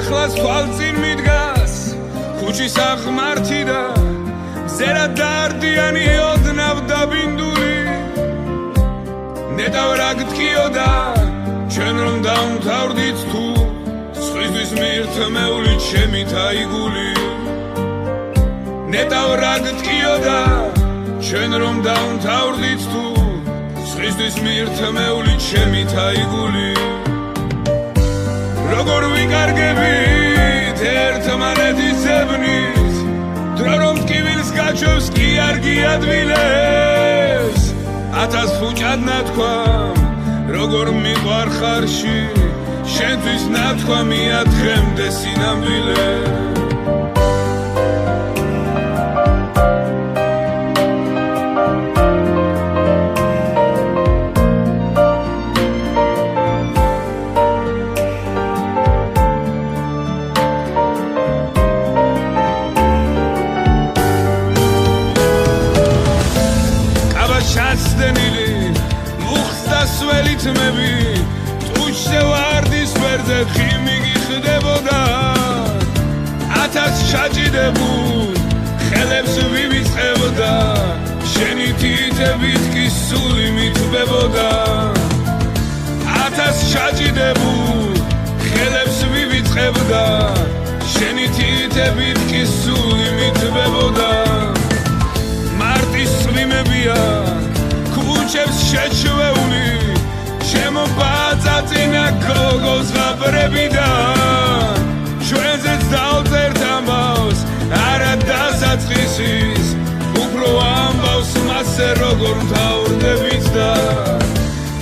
ახლაც თვალწინ მიდგას ქუჩის აღმართი და მზერა დარდიანი ოდნავ დაბინდული ნეტავ რა გთქიოდა ჩვენ რომ დავმთავრდით თუ სხვისთვის მირთმეული ჩემი თაიგული ნეტავ რა გთქიოდა ჩვენ რომ დავმთავრდით თუ სხვისთვის მირთმეული ჩემი თაიგული როგორ ვიკარგებით ერთმანეთის ზებნით დრო რომ ტკივილს გაჩვევს კი არ გიადვილებს 1000 ფუჭად ნათქვამ როგორ მიყვარ ხარში შენთვის ნათქვამია დღემდე სინამდვილე თმები ტუჩზე ვარდის ვერძე ხიმიგი ხდებოდა 1000 ჩაჭიდებულ ხელებს ვივიწყებდა შენი თითებით კი სული მithბებოდა 1000 ჩაჭიდებულ ხელებს ვივიწყებდა შენი თითებით კი სული მithბებოდა მარტის წვიმებია ქუჩებს შეჩვეული ჩემო ბაწაწინა გოგოს ღაბრებიდან ჩვენზეც დავწერთ ამბავს არა დასაწყისის უფრო ამბავს მასზე როგორ მთავრდებით და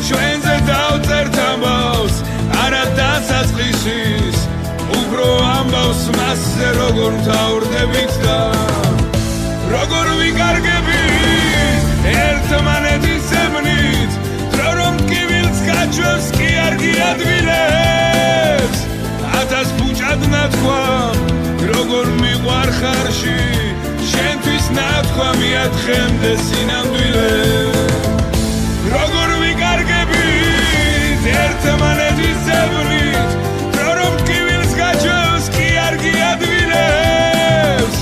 ჩვენზე დავწერთ ამბავს არა დასაწყისის უფრო ამბავს მასზე როგორ მთავრდებით და როგორ ვიკარგებით ერთმანეთის ზებნით რომ ტკივილს გაჩვევს კი არ გიადვილებს 1000 ფუჭად ნათქვამ ხარში შენთვის ნათქვამია დღემდე სინამდვილე როგორ ვიკარგებით ერთმანეთის ზევნით რომ ტკივილს გაჩვევს კი არ გიადვილებს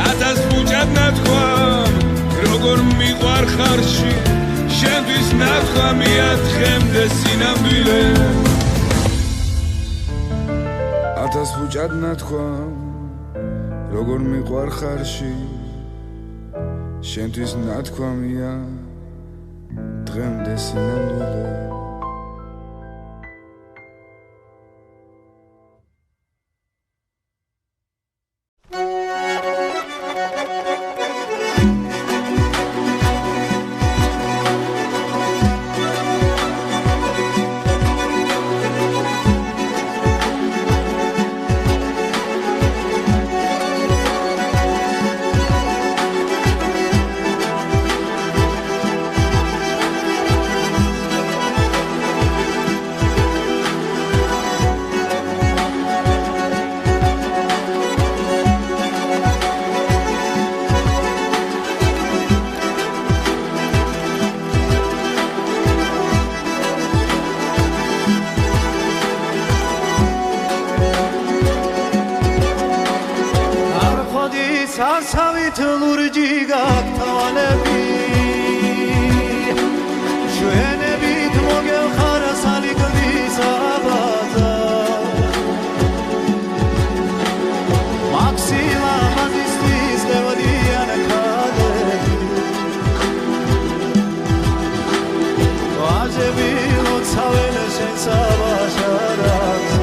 ათას ფუჭად ნათქვამ როგორ მიყვარ ხარში შენთვის ნათქვამია დღემდე სინამდვილე ათას ფუჭად ნათქვამ როგორ მიყვარ ხარში შენთვის ნათქვამია დღემდე სინამდვილე
სასავით ლურჯი გაგთავალები ჩვენებით მოგეხარა სალიკვის აბაზა მაქსილა მაზისტის ლევადიან ქადები ვაჟები ლოცავენ შენ საბაშარაცა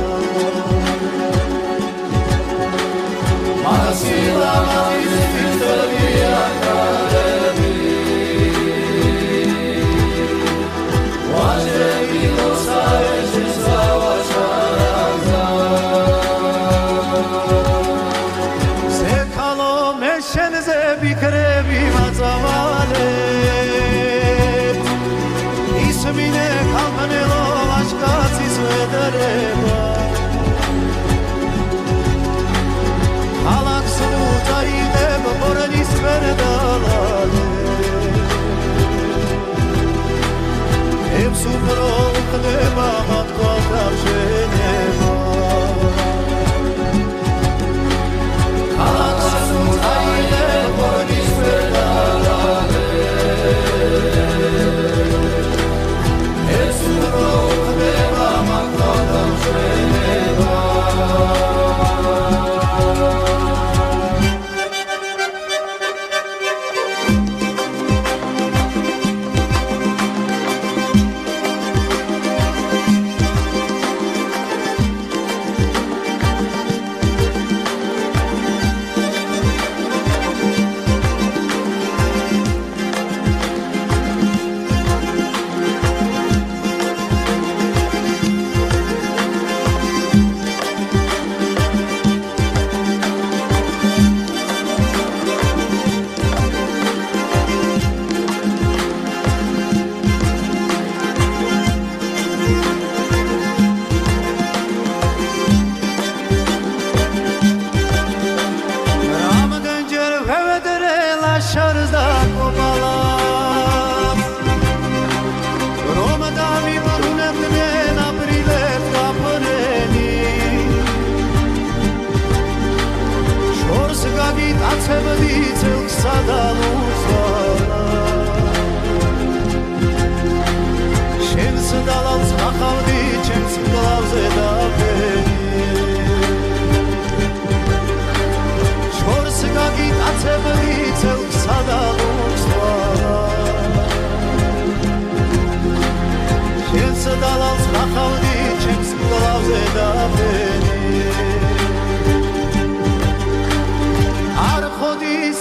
მაქსილა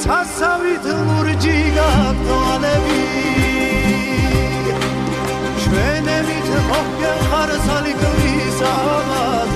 სასავით ლურჯი გაგთავალები ჩვენებით მოგეხარ სალიკვის აბაზა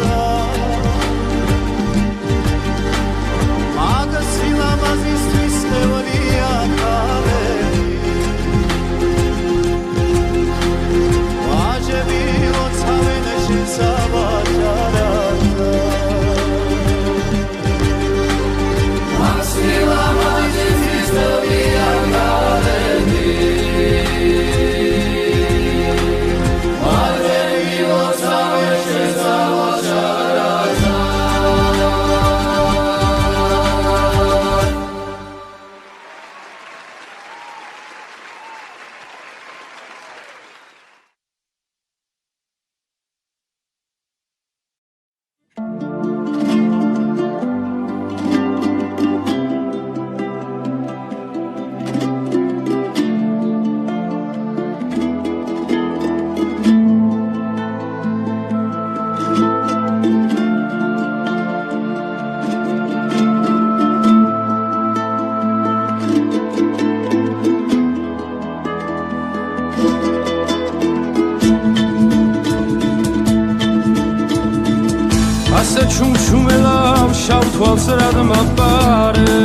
ჩუმჩუმელავ შავ თვალს რად მაპარე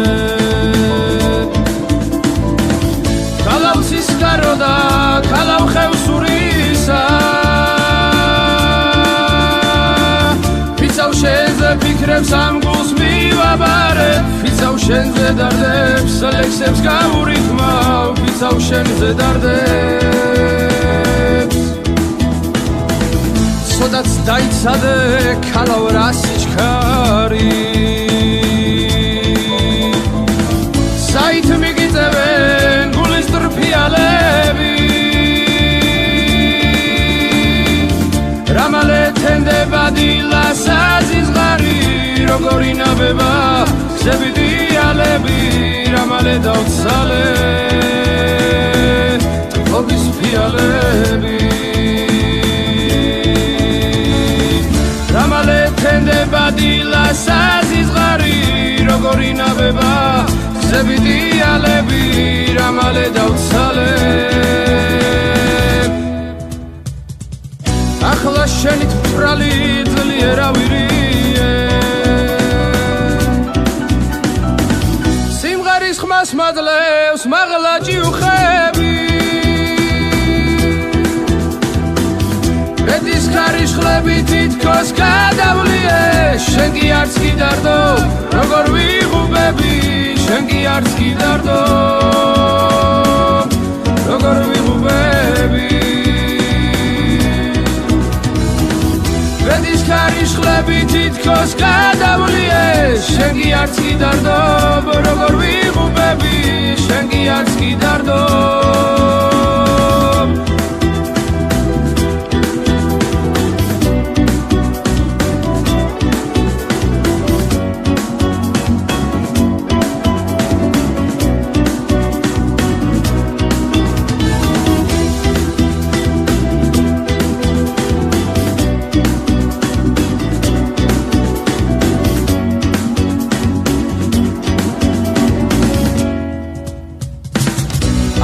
კალავცის გარო და კალავ ხევსურისა ფიცავ შენზე ფიქრებს ამ გულს მივაბარე ფიცავ შენზე დარდებს ლექსებს გაურითმავ ფიცავ შენზე დარდებს სოდაც დაიცადე ქალავ რასიჩქარი საით მიგიწევენ გულის ტრფიალები რამალე თენდება დილას აზიზღარი როგორი ნაბება გზები დიალები რამალე დავცალე ტყობის ფიალები რამალე თენდება დილას აზიზღარი როგორი ნაბება გზები დიალები რამალე დავცალე ახლა შენით მწვრალი ძლიერავირიე სიმღერის ხმას მადლევს მაღლა ჭიუხები ეთის ხარიშხლები თითქოს გადავლიე შენ კი არც კი დარდო როგორ ვიღუბები შენ კი არც კი დარდო როგორ ვიღუბები ეთის ხარიშხლები თითქოს გადავლიე შენ კი არც კი დარდო როგორ ვიღუბები შენ კი არც კი დარდო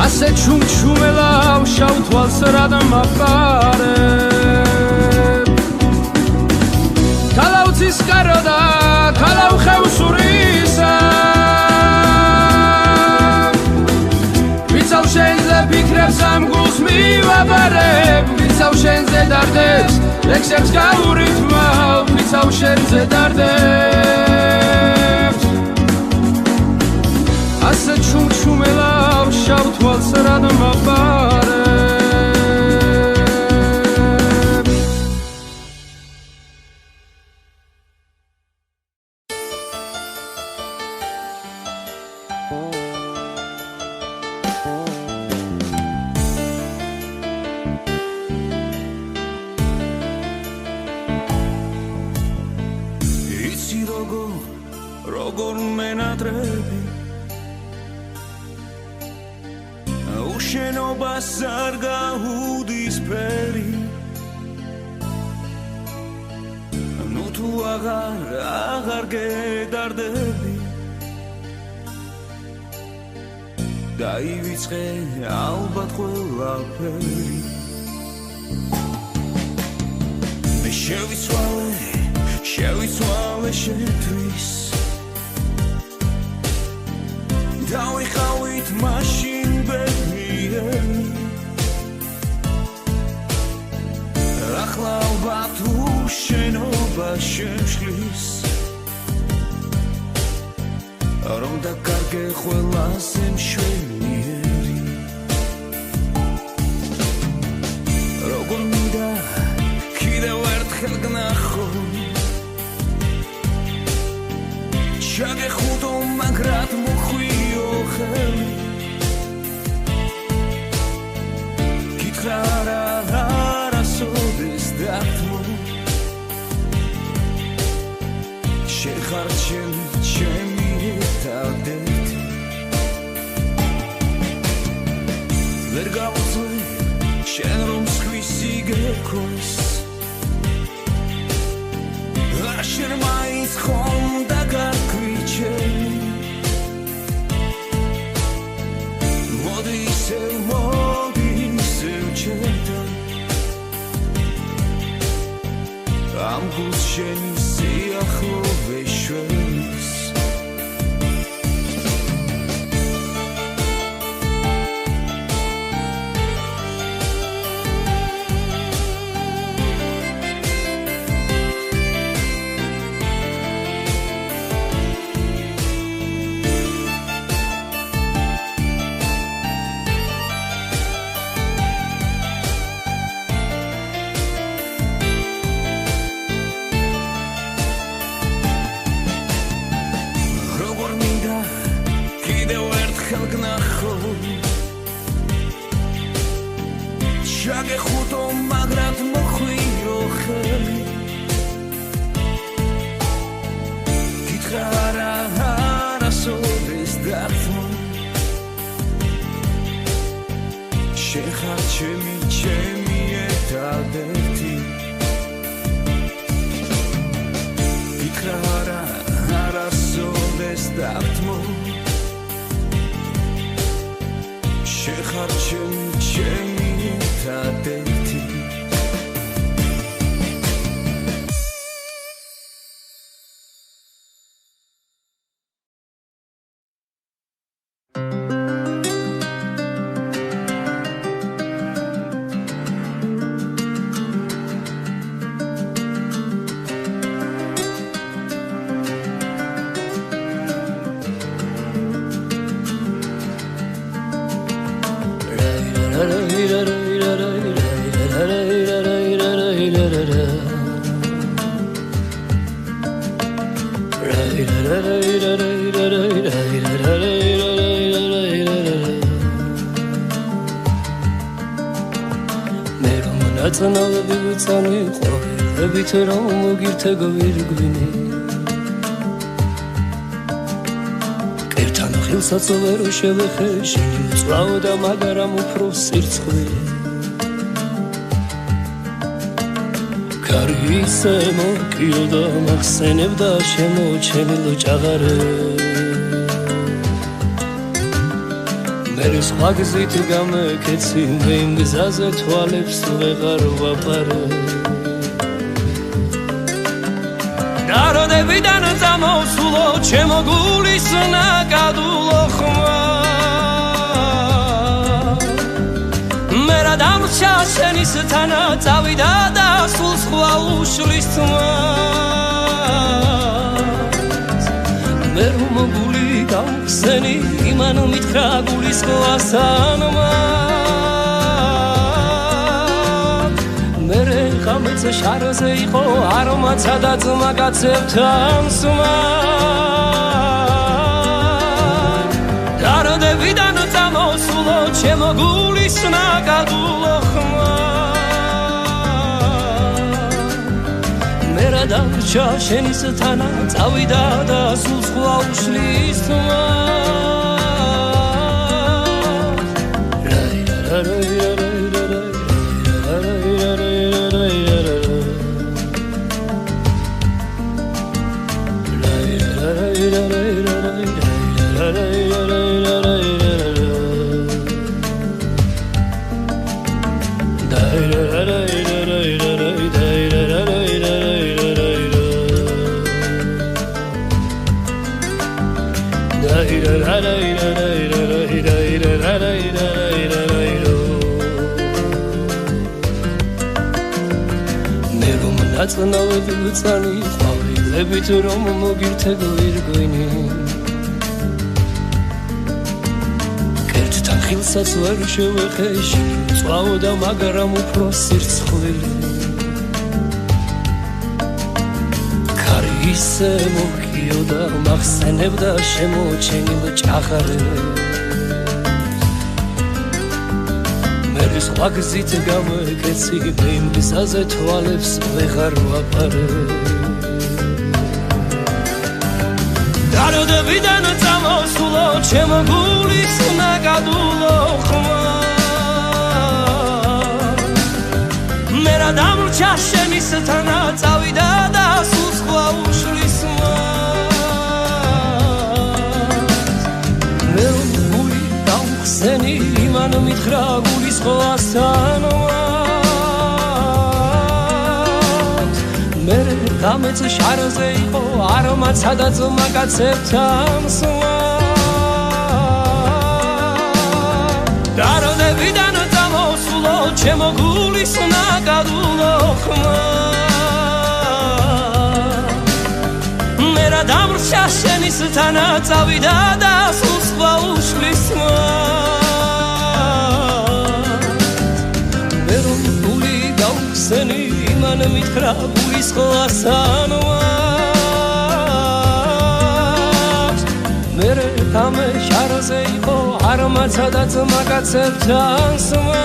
ასე ჩუმჩუმელავ შავ თვალს რად მაპარე კალავცის გარო და კალავ ხევსურისა ვიცავ შენზე ფიქრებს ამ გულს მივაბარებ ვიცავ შენზე დარდებს ლექსებს გაურითმავ ვიცავ შენზე დარდებს ასე ჩუმჩუმელავ შავ თვალს რად მაპარე
იცი როგორ მენატრები უშენობას არ გაუდის ფერი ნუ თუ აღარ გედარდები დაივიწყე ალბათ ყველაფერი მე შევიცვალე შენთვის დავიხავით მაშინ ბედნიერი ახლა ალბათ უშენობა შემშლის რომ დაკარგე ყველასე მშვენიერი როგორ მინდა კიდევ ერთხელ გნახო ჩაგეხუტო მაგრად მოხვიო ხელი კითხრა არასოდეს დათმო შეხარ ჩემი ერთადერთი ვერ გავუძლე შენ რომ სხვისი გექოს შენ მაინც ხომ დაგარქვიჩე
გაგეხუტო მაგრად მოხვირო ხელი გითხრა არასოდეს დახმო შენ ხარ ჩემი ერთადერთი გითხრა არასოდეს დახმო შენ ხარ ჩემი ერთადერთი რომ მოგირთეგო ვირგვინი კერთან ხელსაც ვერ შევეხეში წვავ და მაგრამ უფრო სირცხვილი კარი ისე მოკიოდა მახსენებდა შემოჩენილ ჭაღარე მე სხვა გზით გამეკეცი მე იმ გზაზე თვალებს ვეღარ ვაპარე აროდებიდან წამოსულო ჩემო გულის ნაკადულო ხმა მე რა დამრჩა შენისთანა წავიდა და სულ სხვა უშლის თმა მე რომ გული გავხსენი იმან მითხრა გულის ყასანმა ხამეც შარზე იყო არომაცა და ძმაკაცებთან სმა გაროდებიდან წამოსულო ჩემო გულის ნაკადულო ხმა მე რა დამრჩა შენისთანა წავიდა და სულ სხვა უშლის თმა ნაწნავები წანი ყვავილებით რომ მოგირთეგო ვირგვინი კერტთან ხილსაც ვერ შევეხეში წვავ და მაგრამ უფრო სირცხვილი კარი ისე მოკიოდა მახსენებდა შემოჩენილ ჭაღარებს სხვა გზით გამეკეცი მე იმ გზაზე თვალებს ვეღარ ვაპარე გაროდებიდან წამოსულო ჩემო გულის ნაკადულო ხმა მე რა დამრჩა შენისთანა წავიდა და სულ სხვა უშლის ხმა მე გული გავხსენი იმან მითხრა გულის ყასანმა მე გამეც შარზე იყო არომაცა და ძმაკაცებთან სმა გაროდებიდან წამოსულო ჩემო გულის ნაკადულო ხმა მე რა დამრჩა შენისთანა წავიდა და სულ სხვა უშლის თმა სენი იმან მითხრა გულის ყასანმა მე რამე შარზე იყო არომაცა და ძმაკაცებთან სმა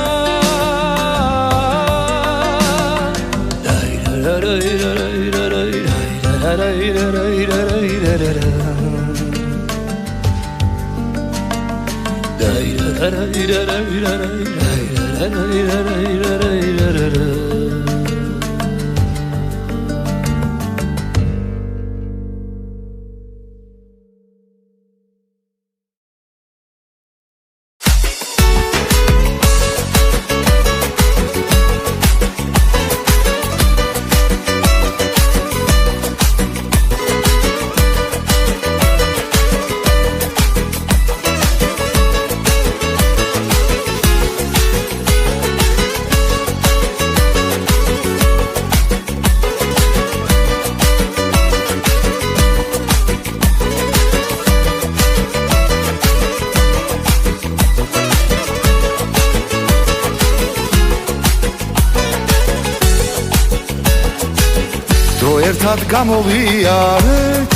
ერთად გამოვიარეთ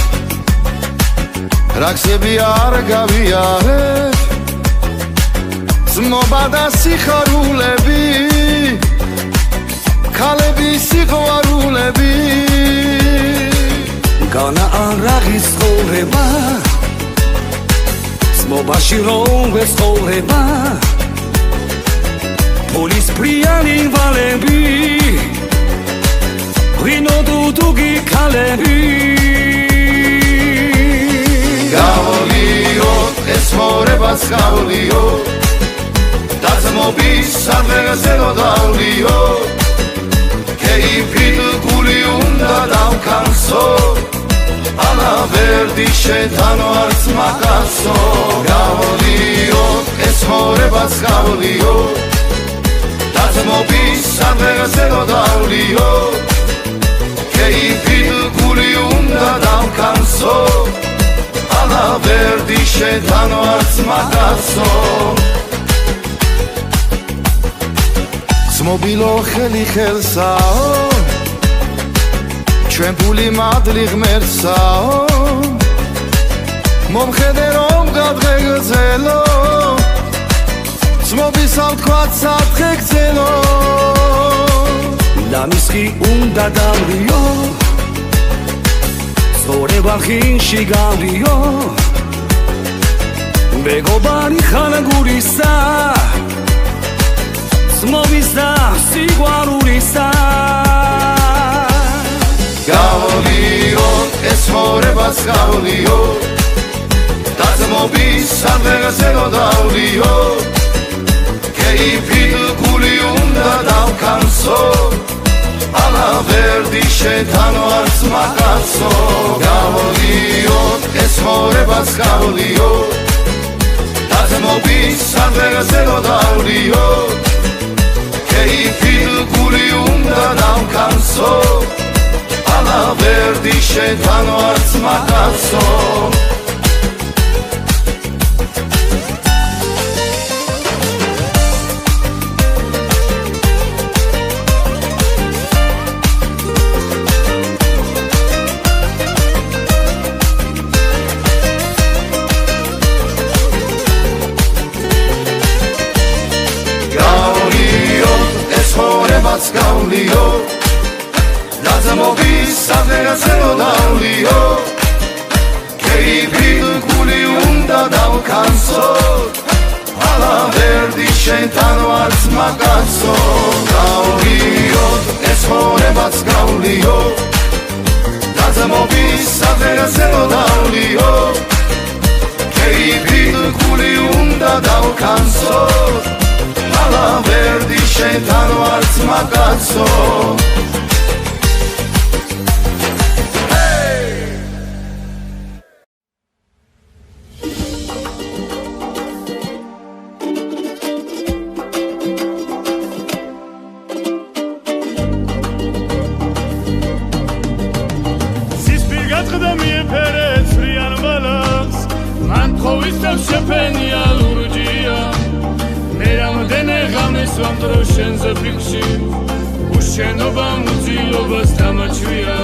რაგსები არ გავიარეთ ძმობა და სიხარულები ქალები სიყვარულები განა არაღის ცხოვრება ძმობაში რომ ვეცხოვრება პოლისპრიანი ვალები ვინო დუგი ქალები გავლიო ეს მორებას გავლიო დაზმობის სამღერაზე დავლიო კეიფით გული უნდა დავკანსო ალავერდი შეთანო არც მაკასო გავლიო ეს მორებას გავლიო დაზმობის სამღერაზე დავლიო კეიფით გული უნდა დავკანსო ალავერდი შეთანო არც მაკასო ძმობილო ხელი ხელსაო ჩვენ ფული მადლი ღმერთსაო მომხედე რომ გადღეგრძელო ძმობის ავთქვათ სათხე გძელო დამისხი უნდა დავლიო ცხოვრება ხინში გავლიო მეგობარი ხანაგურისა ძმობის და სიყვარულისა გავლიო ეს მორებას გავლიო და ძმობის სამღერაზე დავლიო კეიფით გული უნდა დავკანსო ალავერდი შეთანო არც მაკასო გავლიო ეს მორებას გავლიო და ძმობის სამღერაზე დავლიო კეიფით გული უნდა დავკანსო ალავერდი შეთანო არც მაკასო გავლიო და ძმობის სამღერაზე დავლიო კეიფით გული უნდა დავკანსო ალავერდი შეთანო არც მაკასო გავლიო ეს მორებას გავლიო და ძმობის სამღერაზე დავლიო კეიფით გული უნდა დავკანსო ალავერდი შეთანო არც მაკასო
სისპირ გაწყდა მიეფერე ცრიან ბალახს მან თხოვისებს შეფენია ლურჯია მერამდენე ღამეს ვამტრო შენზე ფიქში უშენობა მუძილობას დამაჩვია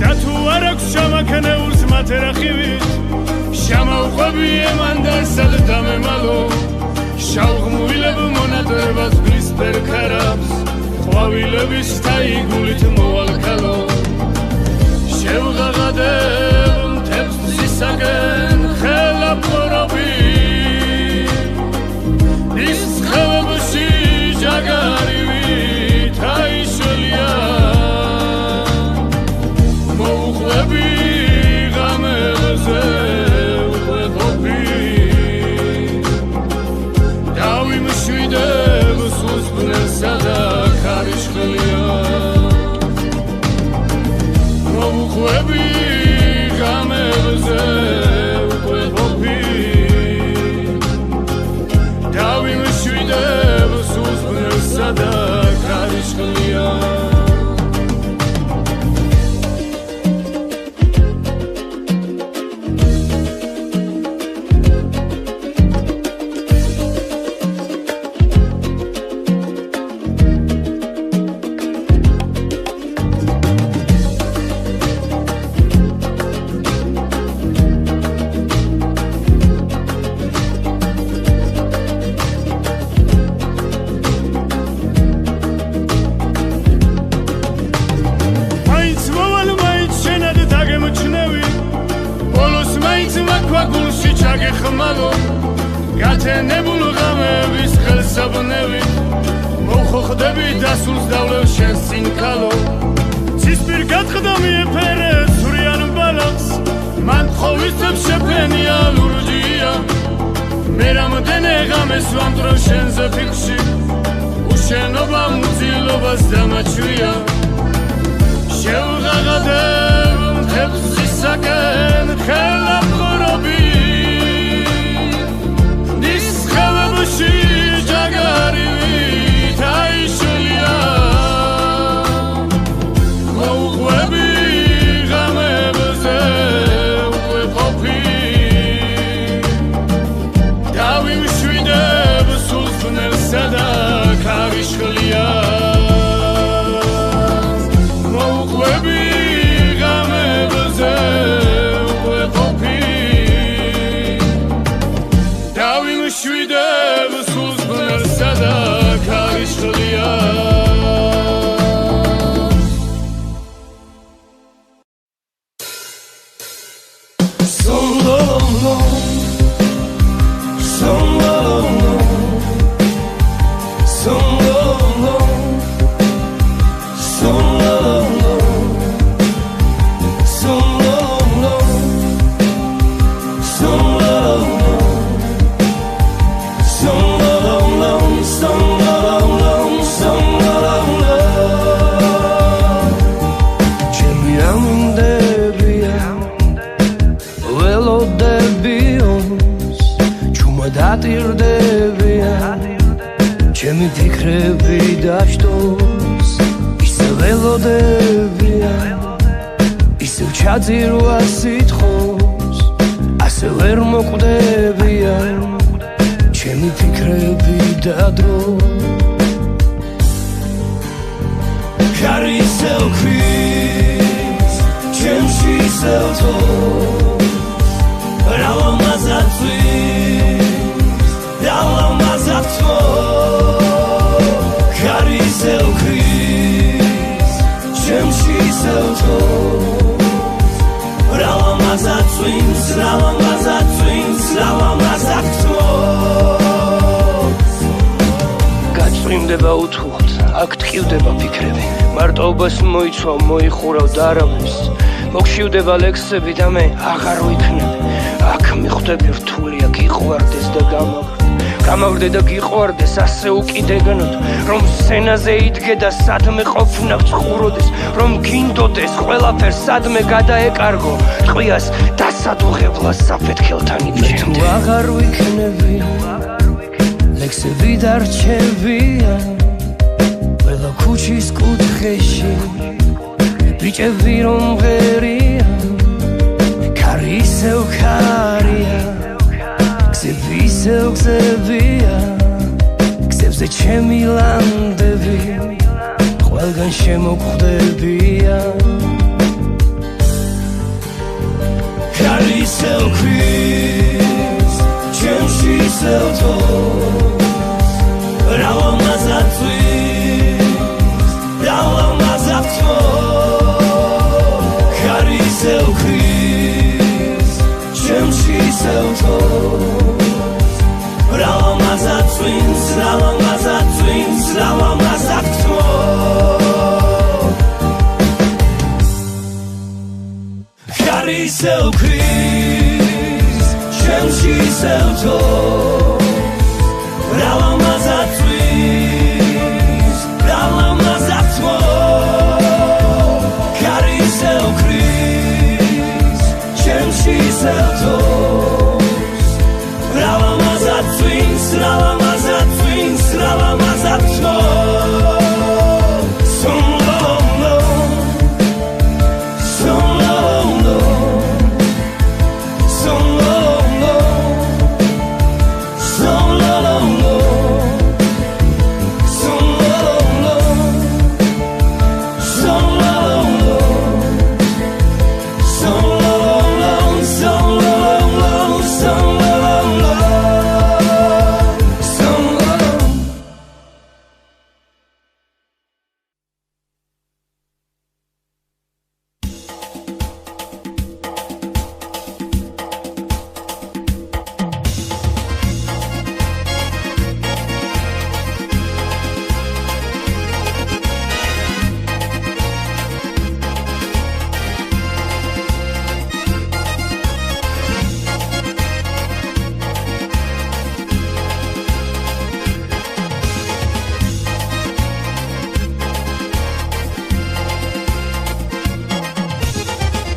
და თუ არ აქვს შამაქნეულს მათერახივით შამაუყვები ემანდარსად დამემალო შალღმუილებ მონატრებას გრის პერქარავს
ყვავილების თაიგულით მოვალქალო შევღაღადებ მთებს ცისაგენ ხელა ფორობი ის ხევებში ჯაგარივით აიშელია მოუყვები ღამებზე უყვეყოფი დავიმშვიდებ სულს ბნელსა და ქარიშხლია მოუყვები ღამებზე უყვეყოფი დავიმშვიდებ სულს ბნელსა და ქარიშხლია გათენებულ ღამების ხელსაბნევით მოხოხდები დასულს დავლევ შენს წინ ქალო ცისპირ გათხდა მიეფერე ცვრიან ბალახს მან ხოვისებს შეფენია ლურჯია მე რამდენი ღამეს ვამტრო შენზე ფიქში უშენობა მუძილობას დამაჩვია შევღაღადებ მთებს ცისაგენ ხელა ფორობი ჯაგარივით აიშელია მოუყვები ღამებზე უყვეყოფი დავიმშვიდებ სულს ბნელსა და ქარიშხლია მოუყვები ღამებზე უყვეყოფი დავიმშვიდებ სულს ბნელსა და ქარიშხლია ჩემი ფიქრები დაშტოს ისე ველოდებია ისე ჩაძირვა სიტყვის ასე ვერ მოკვდებია ჩემი ფიქრები დადრო ქარი ისევ ქვის ჩემში ისევ თოს რავამაზაცვის რავამაზაცო ქარი ისევ ქვის ჩემში ისევ თოს რავამაზაცვის რავამაზაცო გაწვიმდება უთუოდ აქ ტკივდება ფიქრები მარტოობას მოიცვა მოიხურავ და არავის მოგშივდება ლექსები და მე აღარ ვიქნები აქ მიხვდები რთული აქ იყვარდეს და გამავრდე და გიყვარდეს ასე უკიდეგნოთ რომ სცენაზე იდგე და სადმე ყოფნა ვწყუროდეს რომ გინდოდეს ყველაფერს სადმე გადაეკარგო ტყვიას დასადუღებლა საფეთქელთან იდგენდი თუ აღარ ვიქნები ლექსები დარჩებია ყველა ქუჩის კუთხეში ბიჭები რომ ღერია ქარი ისევ ქარია გზები ისევ გზებია გზებზე ჩემი ლანდები ყველგან შემოკვდებია ქარი ისევ ქვის ჩემში ისევ თოს რავამაზაცვის
ისევ თოს რავამაზად წვინს რავამაზად წვინს რავამაზად თო ხარი ისევ ქრის ჩემში ისევ თოს რავამაზად წვინს რავამაზად თო ხარი ისევ ქრის ჩემში ისევ თოს რავამაზად წვინს რავამაზად წვინს რავამაზად თო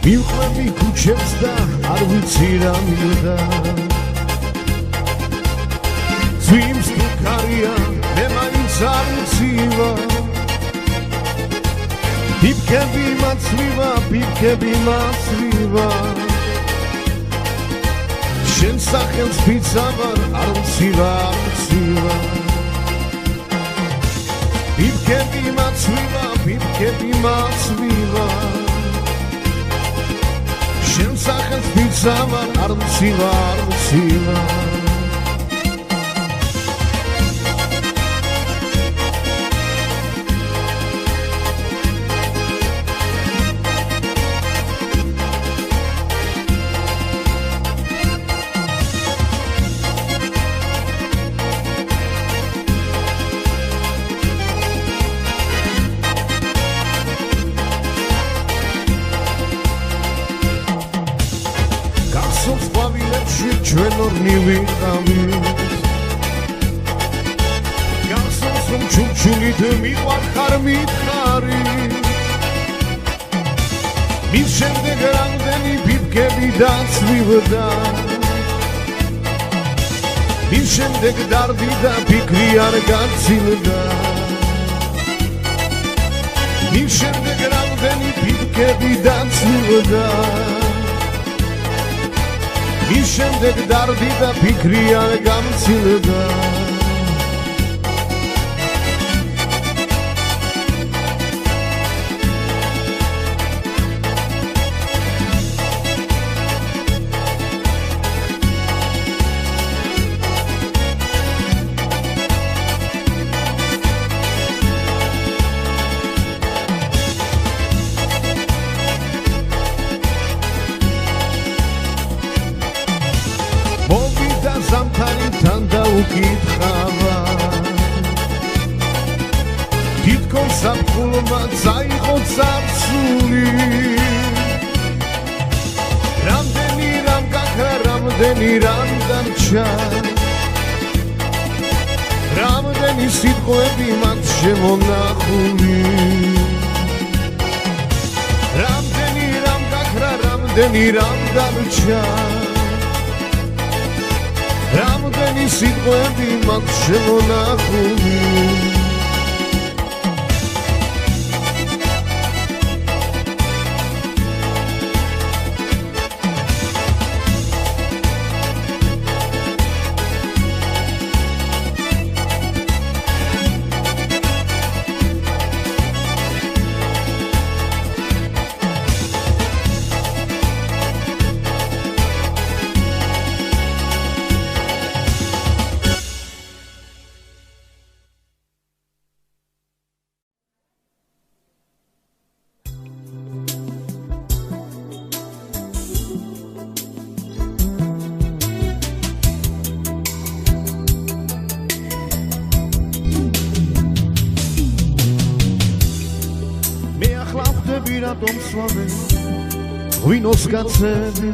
მივხვები ქუჩებს და არ ვიცი რა მინდა ძვიმს თუ ქარია მე მაინც არ მცივა პიპკები მაცვივა შენ სახელს ვიცავარ არ მცივა პიპკები მაცვივა შენ სახელს ვიცავარ არ მცივა ჩვენ ორნი ვიყავით გახსოვს რომ ჩუჩულით მიყვარხარ მითხარი მის შემდეგ რამდენი პიპკები დაცვივდა მის შემდეგ დარდი და ფიქრი არ გაცილდა მის შემდეგ რამდენი პიპკები დაცვივდა მის შემდეგ დარდი და ფიქრი არ გამცილდა ზამთარიდან დაუკითხავა თითქოს საფულმა წაიღო წარსული რამდენი რამ გაქრა რამდენი რამ დარჩა რამდენი სიტყვები მათ შემონახული რამდენი რამ გაქრა რამდენი რამ დარჩა რამდენი სიტყვები მათ შემონახული რატომ სვამე ღვინოს კაცები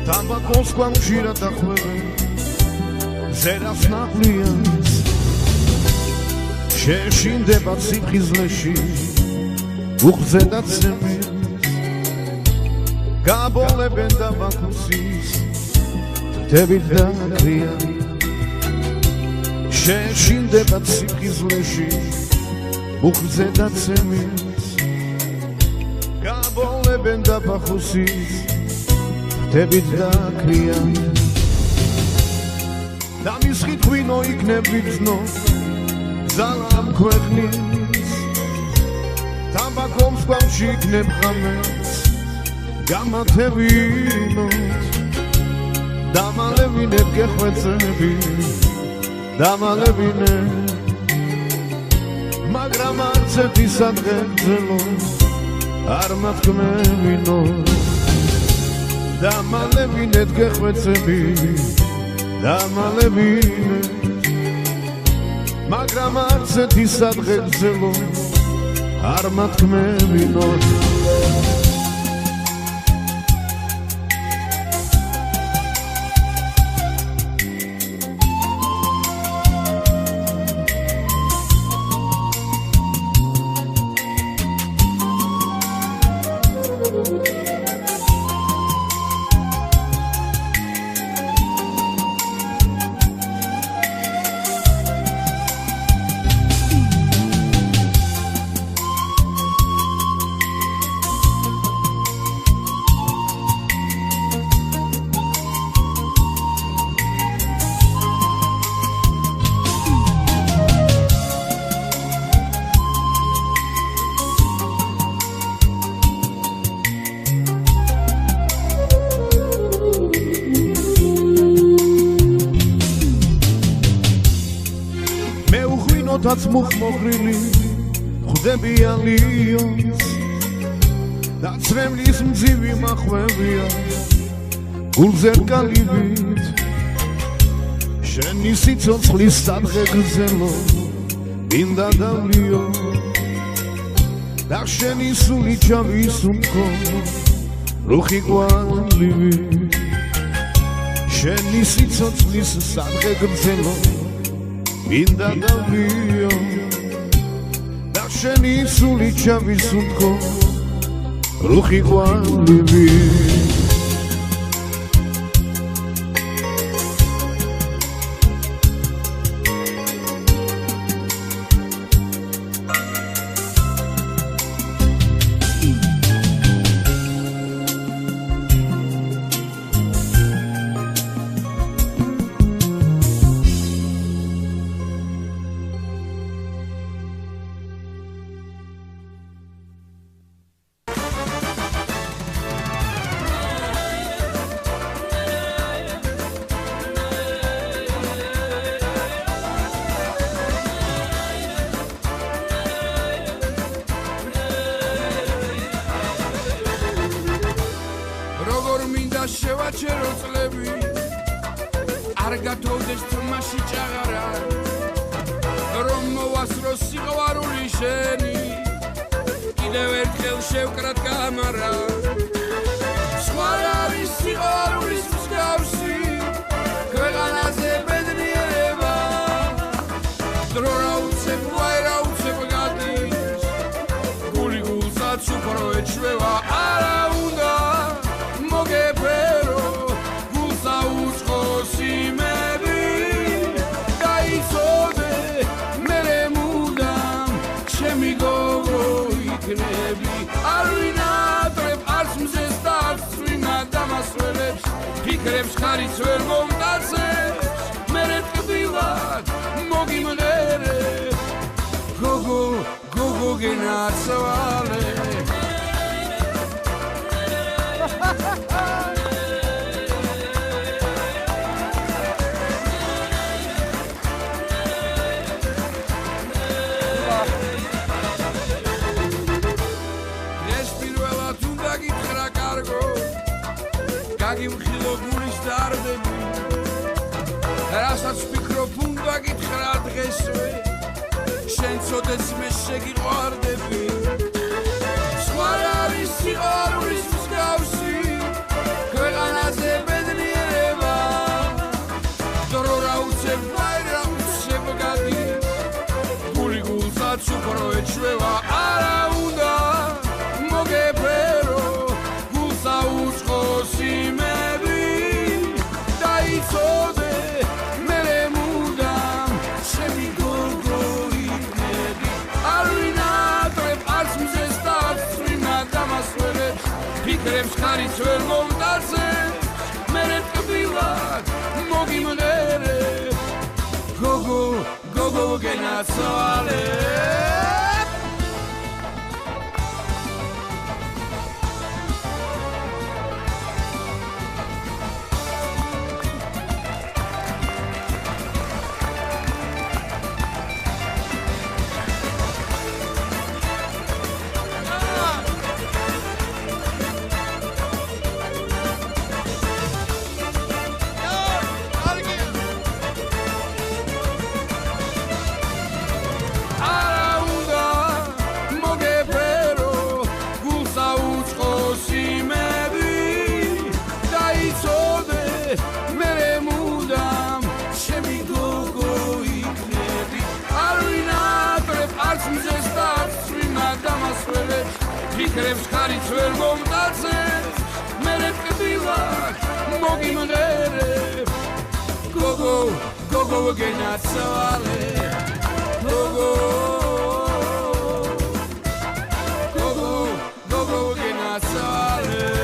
ტაბაკოს კვამშირა დახვევე ზერას ნაყლიანს შეშინდება ციფხიზლეში უხზე და ცემის გაბოლებენ ტაბაკოსის თებით და კრიან შეშინდება ციფხიზლეში უხზე და ცემის გაბოლებენ ტაბაკოსის თებით და კრიან და მის ხიტყვინო იქნებიძნო ზალამ ქვეყნის ტაბაკოს კვამში იქნებ ხამეს გამათევინოთ დამალევინებ გეხვეწები დამალევინებ მაგრამ არც ერთი სადღე გრძელო არ მათქმევინოთ დამალევინებ გეხვეწები დამალევინებ მაგრამ არც ერთი სადღე გრძელო არ მათქმევინოთ თაც მუხმოღრილი ხვდები ალიონს და ცრემლის მძივი მახვევია გულზე რკალივით შენი სიცოცხლის სადღე გრძელო მინდა დავლიო და შენი სული ჩავისუნთქო რუხი კვალივით შენი სიცოცხლის სადღე გრძელო მინდა დავლიო და შენი სული ჩავისუნთქო რუხი ყვავილივით
შევაჩერო წლები არ გათოვდეს თმაში ჭაღარა რომ მოვასრო სიყვარული შენი კიდევ ერთხელ შევკრათ კამარა სხვა არის სიყვარულის მსგავსი ქვეყანაზე ბედნიერება დრო რა უცებ ვაი რა უცებ გადის გული გულსაც უფრო ეჩვევა არა უნდა მოგეფერო გულსა უცხოსი მები გაიცოდე მერე მუდამ ჩემი გოგო იქნები არ ვინატრებ არც მზეს და არც წვიმად დამასველებს ფიქრებს ხარიც ვერ მომტაცებს მერე ტკბილად მოგიმღერებ გოგო გოგო გენაცვალე გაგიმხილო გულის დარდები რასაც ვფიქრობ უნდა გითხრა დღესვე შენ ცოტეც მე შეგიყვარდები სიყვარულის მსგავსი ქვეყანაზე ბედნიერება დრო რა უცებ ვაირა უცებ გადი გული გულსაც უფრო ეჩვევა არა უნდა მოგეფერო გულსა უწყოს იმები დაიცოდე მერე მუდამ ჩემი გოგო იქნები არ ვინატრებ არც მზეს და არც წვიმად დამასვენებს ფიქრებს ხარიც ვერ მომტაცებს მერე ტკბილად მოგიმღერებ გოგო გოგო გენაცვალებ ფიქრებს ხარიც ვერ მომტაცებს მერე ტკბილად მოგიმღერებ გოგო გოგო გენაცვალებ გოგო გოგო გოგო გენაცვალებ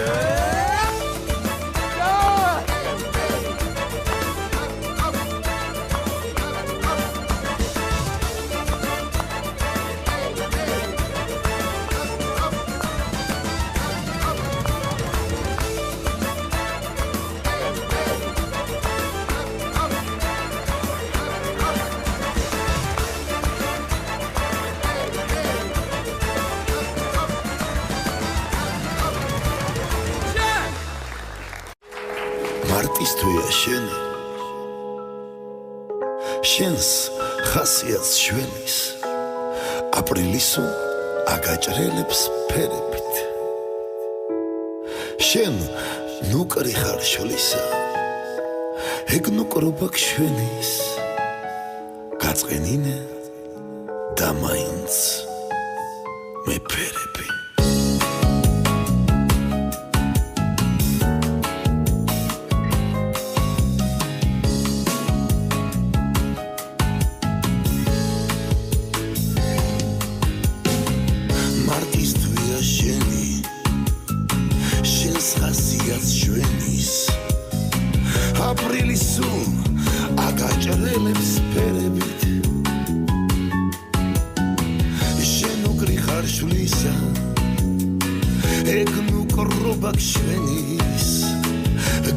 მარტისთვია შენი შენს ხასიათს ჩვენის აპრილისო აგაჭრელებს ფერებით შენ ნუკრი ხარ შოლისა ეგ ნუკრობა ჩვენის გაწყენინე და მაინც მეფერები აპრილისო აგაჭრელებს ფერებით შენ უკრი ხარ შვლისა ეგ ნუკრობა ჩვენის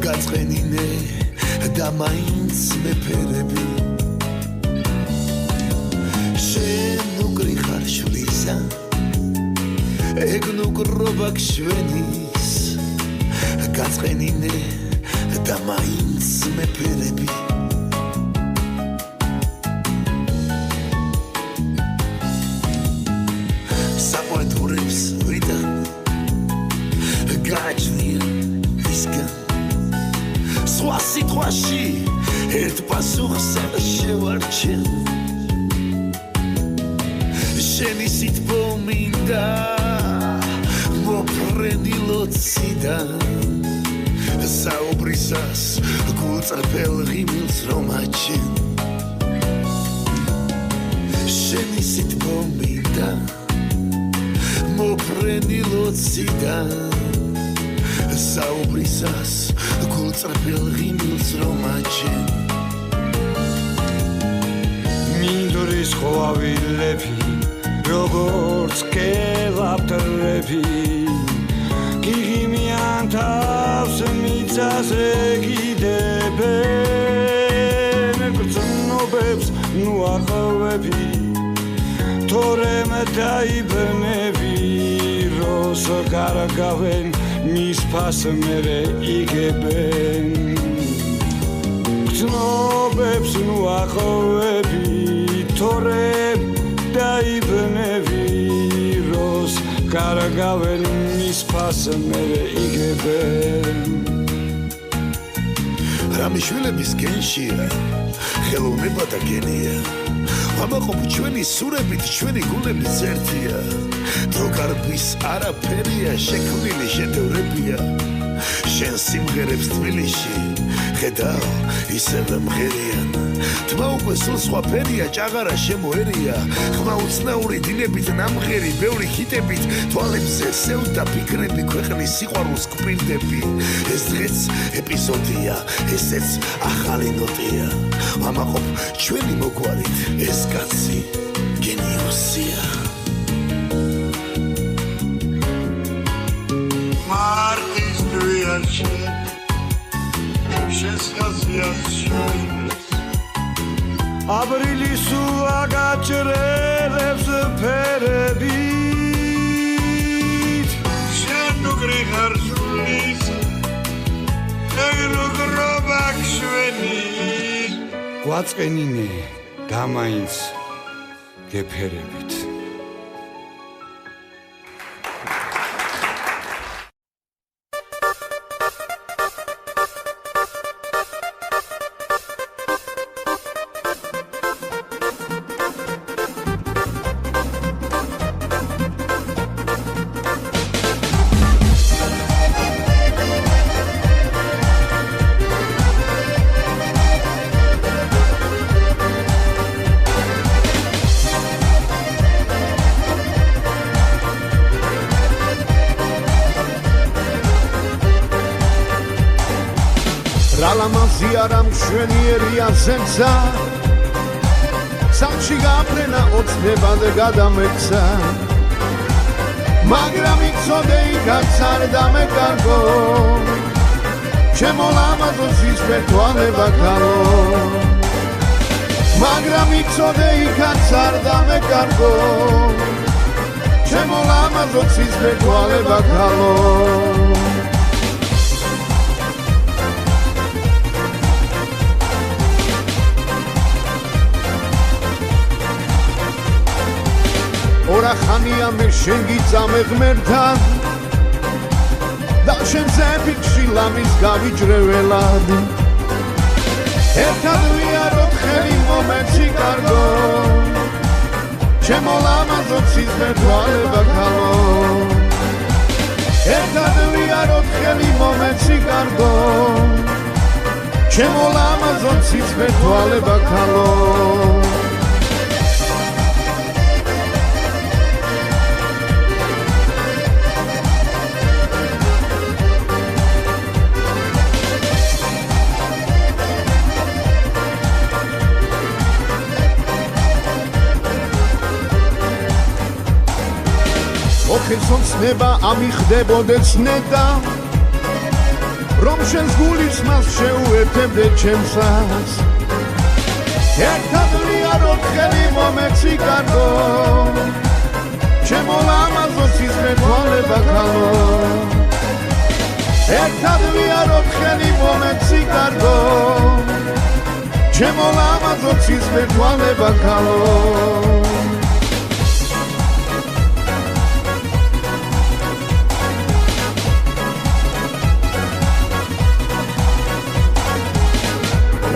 გაწყენინე და მაინც მეფერები შენ უკრი ხარ შვლისა ეგ ნუკრობა ჩვენის გაწყენინე და მაინც მეფერები საყვეთურებს ვიდან გააჩნია ისგან სხვა სიტყვაში ერთ პასუხს შევარჩენ შენი სიტყვა მინდა მოფრენილოციდან საუბრისას გულწრფელ ღიმილს რომ აჩენ შენი სიტყვა მინდა მოფრენილოციდან საუბრისას გულწრფელ ღიმილს რომ აჩენ
მინდორის ყვავილები როგორც კელაპტრები გიგიმიან თავს მიწაზე გიდებენ გრძნობებს ნუ აყვები თორემ დაიბნები როს გარგავენ მის ფას მერე იგებენ გრძნობებს ნუ აყვები თორემ დაიბნები როს კარგავენ მის ფას მე იგებენ
რამიშვილების გენშია ხელოვნება და გენია ამაყოფ ჩვენი სურებით ჩვენი გულების ერთია დროგარბის არაფერია შექმნილი შედევრებია შენ სიმღერებს თბილისში ხედავ ისევე მღერიან თმა უკვე სულ სხვა ფერია ჭაღარა შემოერია ხმა უცნაური დინებით ნამღერი ბევრი ჰიტებით თვალებზე სევდა ფიქრები ქვეყნის სიყვარულს გვპირდები ეს დღეც ეპიზოდია ესეც ახალი ნოტია ამაყოფ ჩვენი მოგვარით ეს კაცი გენიოსია
მარტის დვიარში შესხაზიას
აბრილის უაგაჭრელებს ფერებით
შენ უგრი ხარჯulis ეგროგრობაქშვენი
გვაწყენინე და მაინც გეფერებით
Ziaram mშვენიერია ზემსა სამში გაფრენა ოცნება და გადამეცა მაგრამ იცოდე იქაც არ დამეკარგო ჩემო ლამაზო სისფერთვალება ქალო მაგრამ იცოდე იქაც არ დამეკარგო ჩემო ლამაზო სისფერთვალება ქალო ორა ხანია მე შენ გიწამე ღმერთთან და შენზე ფიქში ლამის გავიჯრეველად ერთად ვიაროთ ხელი მომენტში კარგო ჩემო ლამაზო სისფერთვალება ქალო ერთად ვიაროთ ხელი მომენტში კარგო ჩემო ლამაზო სისფერთვალება ქალო ხესონცნება ამიხდებოდეს ნეტა რომ შენს გულის მას შეუერთებდე ჩემსას ერთად ვიაროთ ხელი მომეცი კარგო ჩემო ლამაზო სისფერთვალება ქალო ერთად ვიაროთ ხელი მომეცი კარგო ჩემო ლამაზო სისფერთვალება ქალო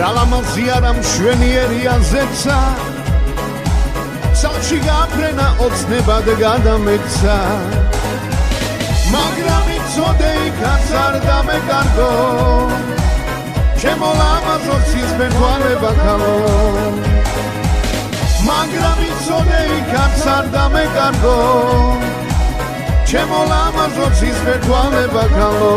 რალამაზია მშვენიერია ზეცა სამში გაფრენა ოცნება და გადამეცა მაგრამ იცოდე იქაც არ დამეკარგო ჩემო ლამაზო სისფერთვალება ქალო მაგრამ იცოდე იქაც არ დამეკარგო ჩემო ლამაზო სისფერთვალება ქალო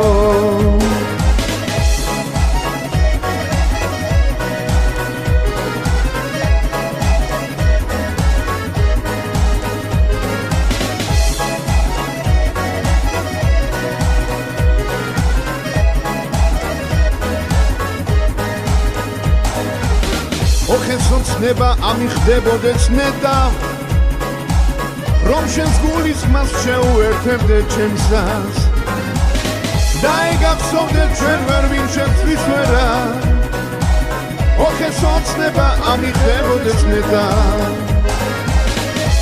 ხესონცნება ამიხდებოდეს ნეტა რომ შენს გულის მას შეუერთებდე ჩემსას და ეგაცოვდე ჩვენ ვერ ვინჩენს ვისვერა ხესონცნება ამიხდებოდეს ნეტა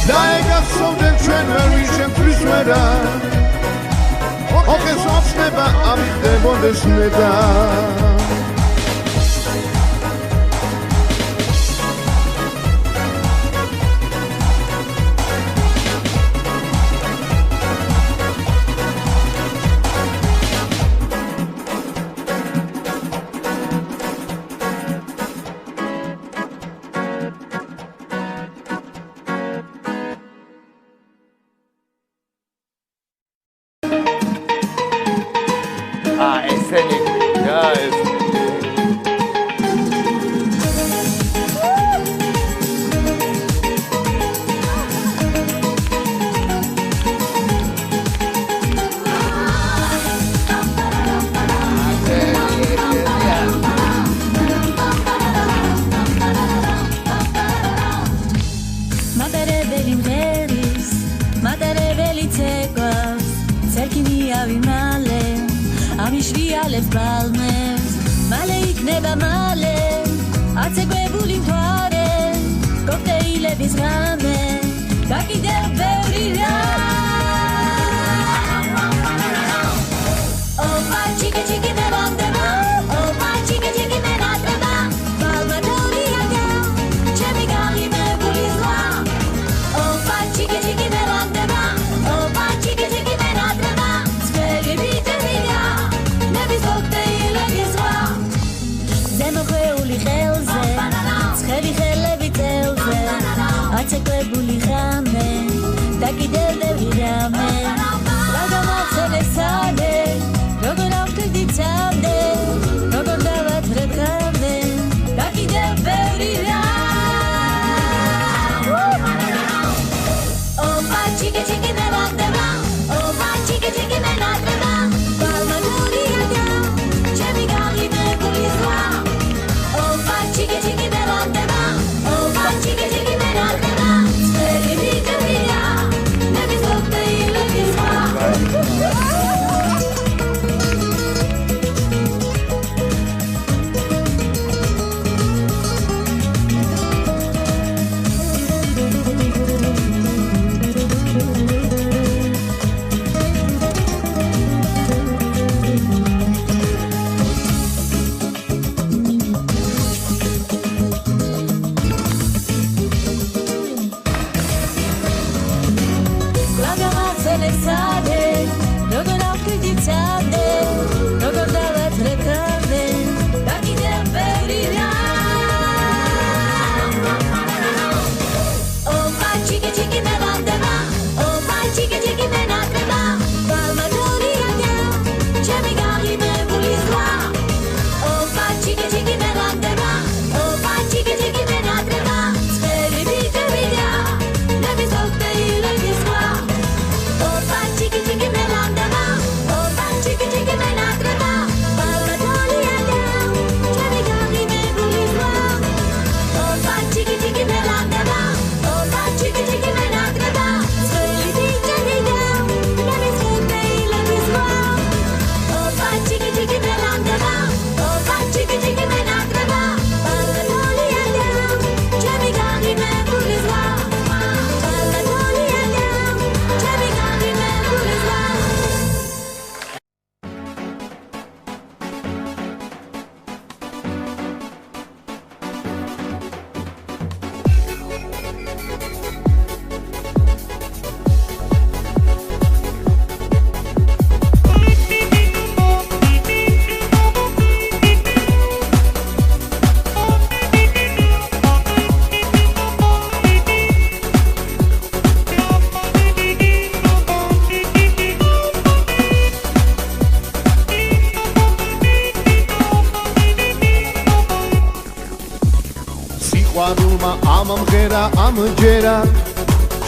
და ეგახსოვდნენ ჩვენ ვერ ვინ შემთხვრის ვერა ოხეს ოცნება ამიტებოდეს ნედა ამღერა ამჯერა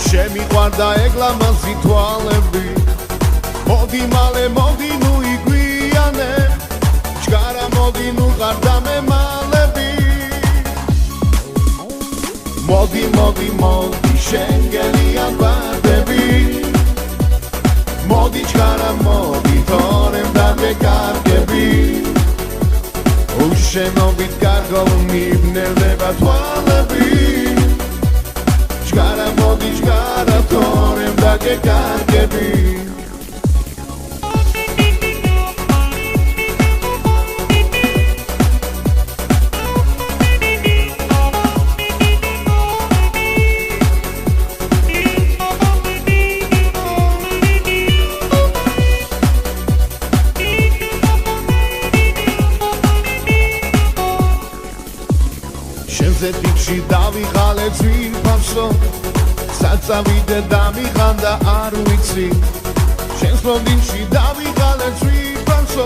შემიყვარდა ეგლამაზი თვალები მოდი მალე მოდი ნუ იგვიანე ჩქარა მოდი ნუ ყარდა მემალები მოდი მოდი მოდი შენგელიან ბარდები მოდი ჩქარა მოდი თორემ დაგეკარგები უშენობით გარგო მიბნელდება თვალები Ջգարա մոդի ջգարա թորեմ դակ է կարգեպի Զետիքշի դավի խալեցվի պավսո Սացավիդը դամի խանդա արուիցի Շենս լոնդինշի դավի խալեցվի պավսո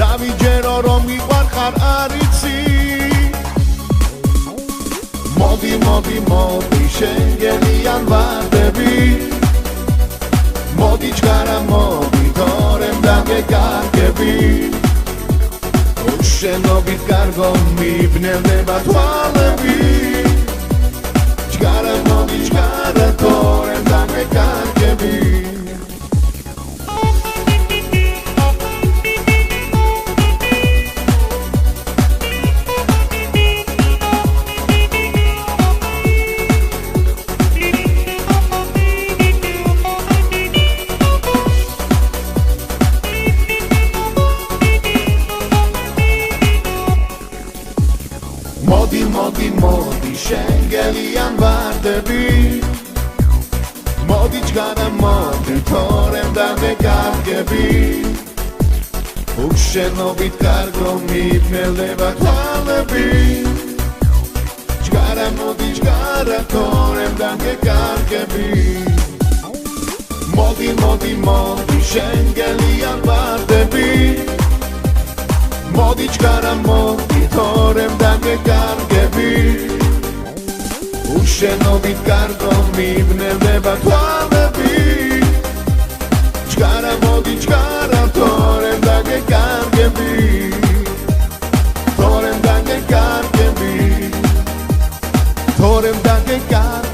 Դավի ջերորոմի վարխար արիցի Մոդի մոդի մոդի շենգելի անվար դեպի Մոդի չկարա մոդի թորեմ դակ է կարգեպի Շենովիտ կարգոմ միբնել դեպատվալևի Չկարը մոդի չկարը թորեմ դակ է կարգեպի Մոդի շենգելի անվար դեպի Մոդի չկարա մոդի թորեմ դակ է կարգեպի Ուկ շենովիտ կարգոմ միբնել դեպատվալևի Չկարա մոդի չկարա թորեմ դակ է կարգեպի Մոդի շենգելի անվար դեպի Մոդի չկարա մոդի թորեմ դակ է կարգեպի Ուշենովիտ կարգոմ միբնել դեպատվալևի Չկարա մոդի չկարա թորեմ դակ է կարգեպի Թորեմ դակ է կարգեպի Թորեմ դակ է կարգեպի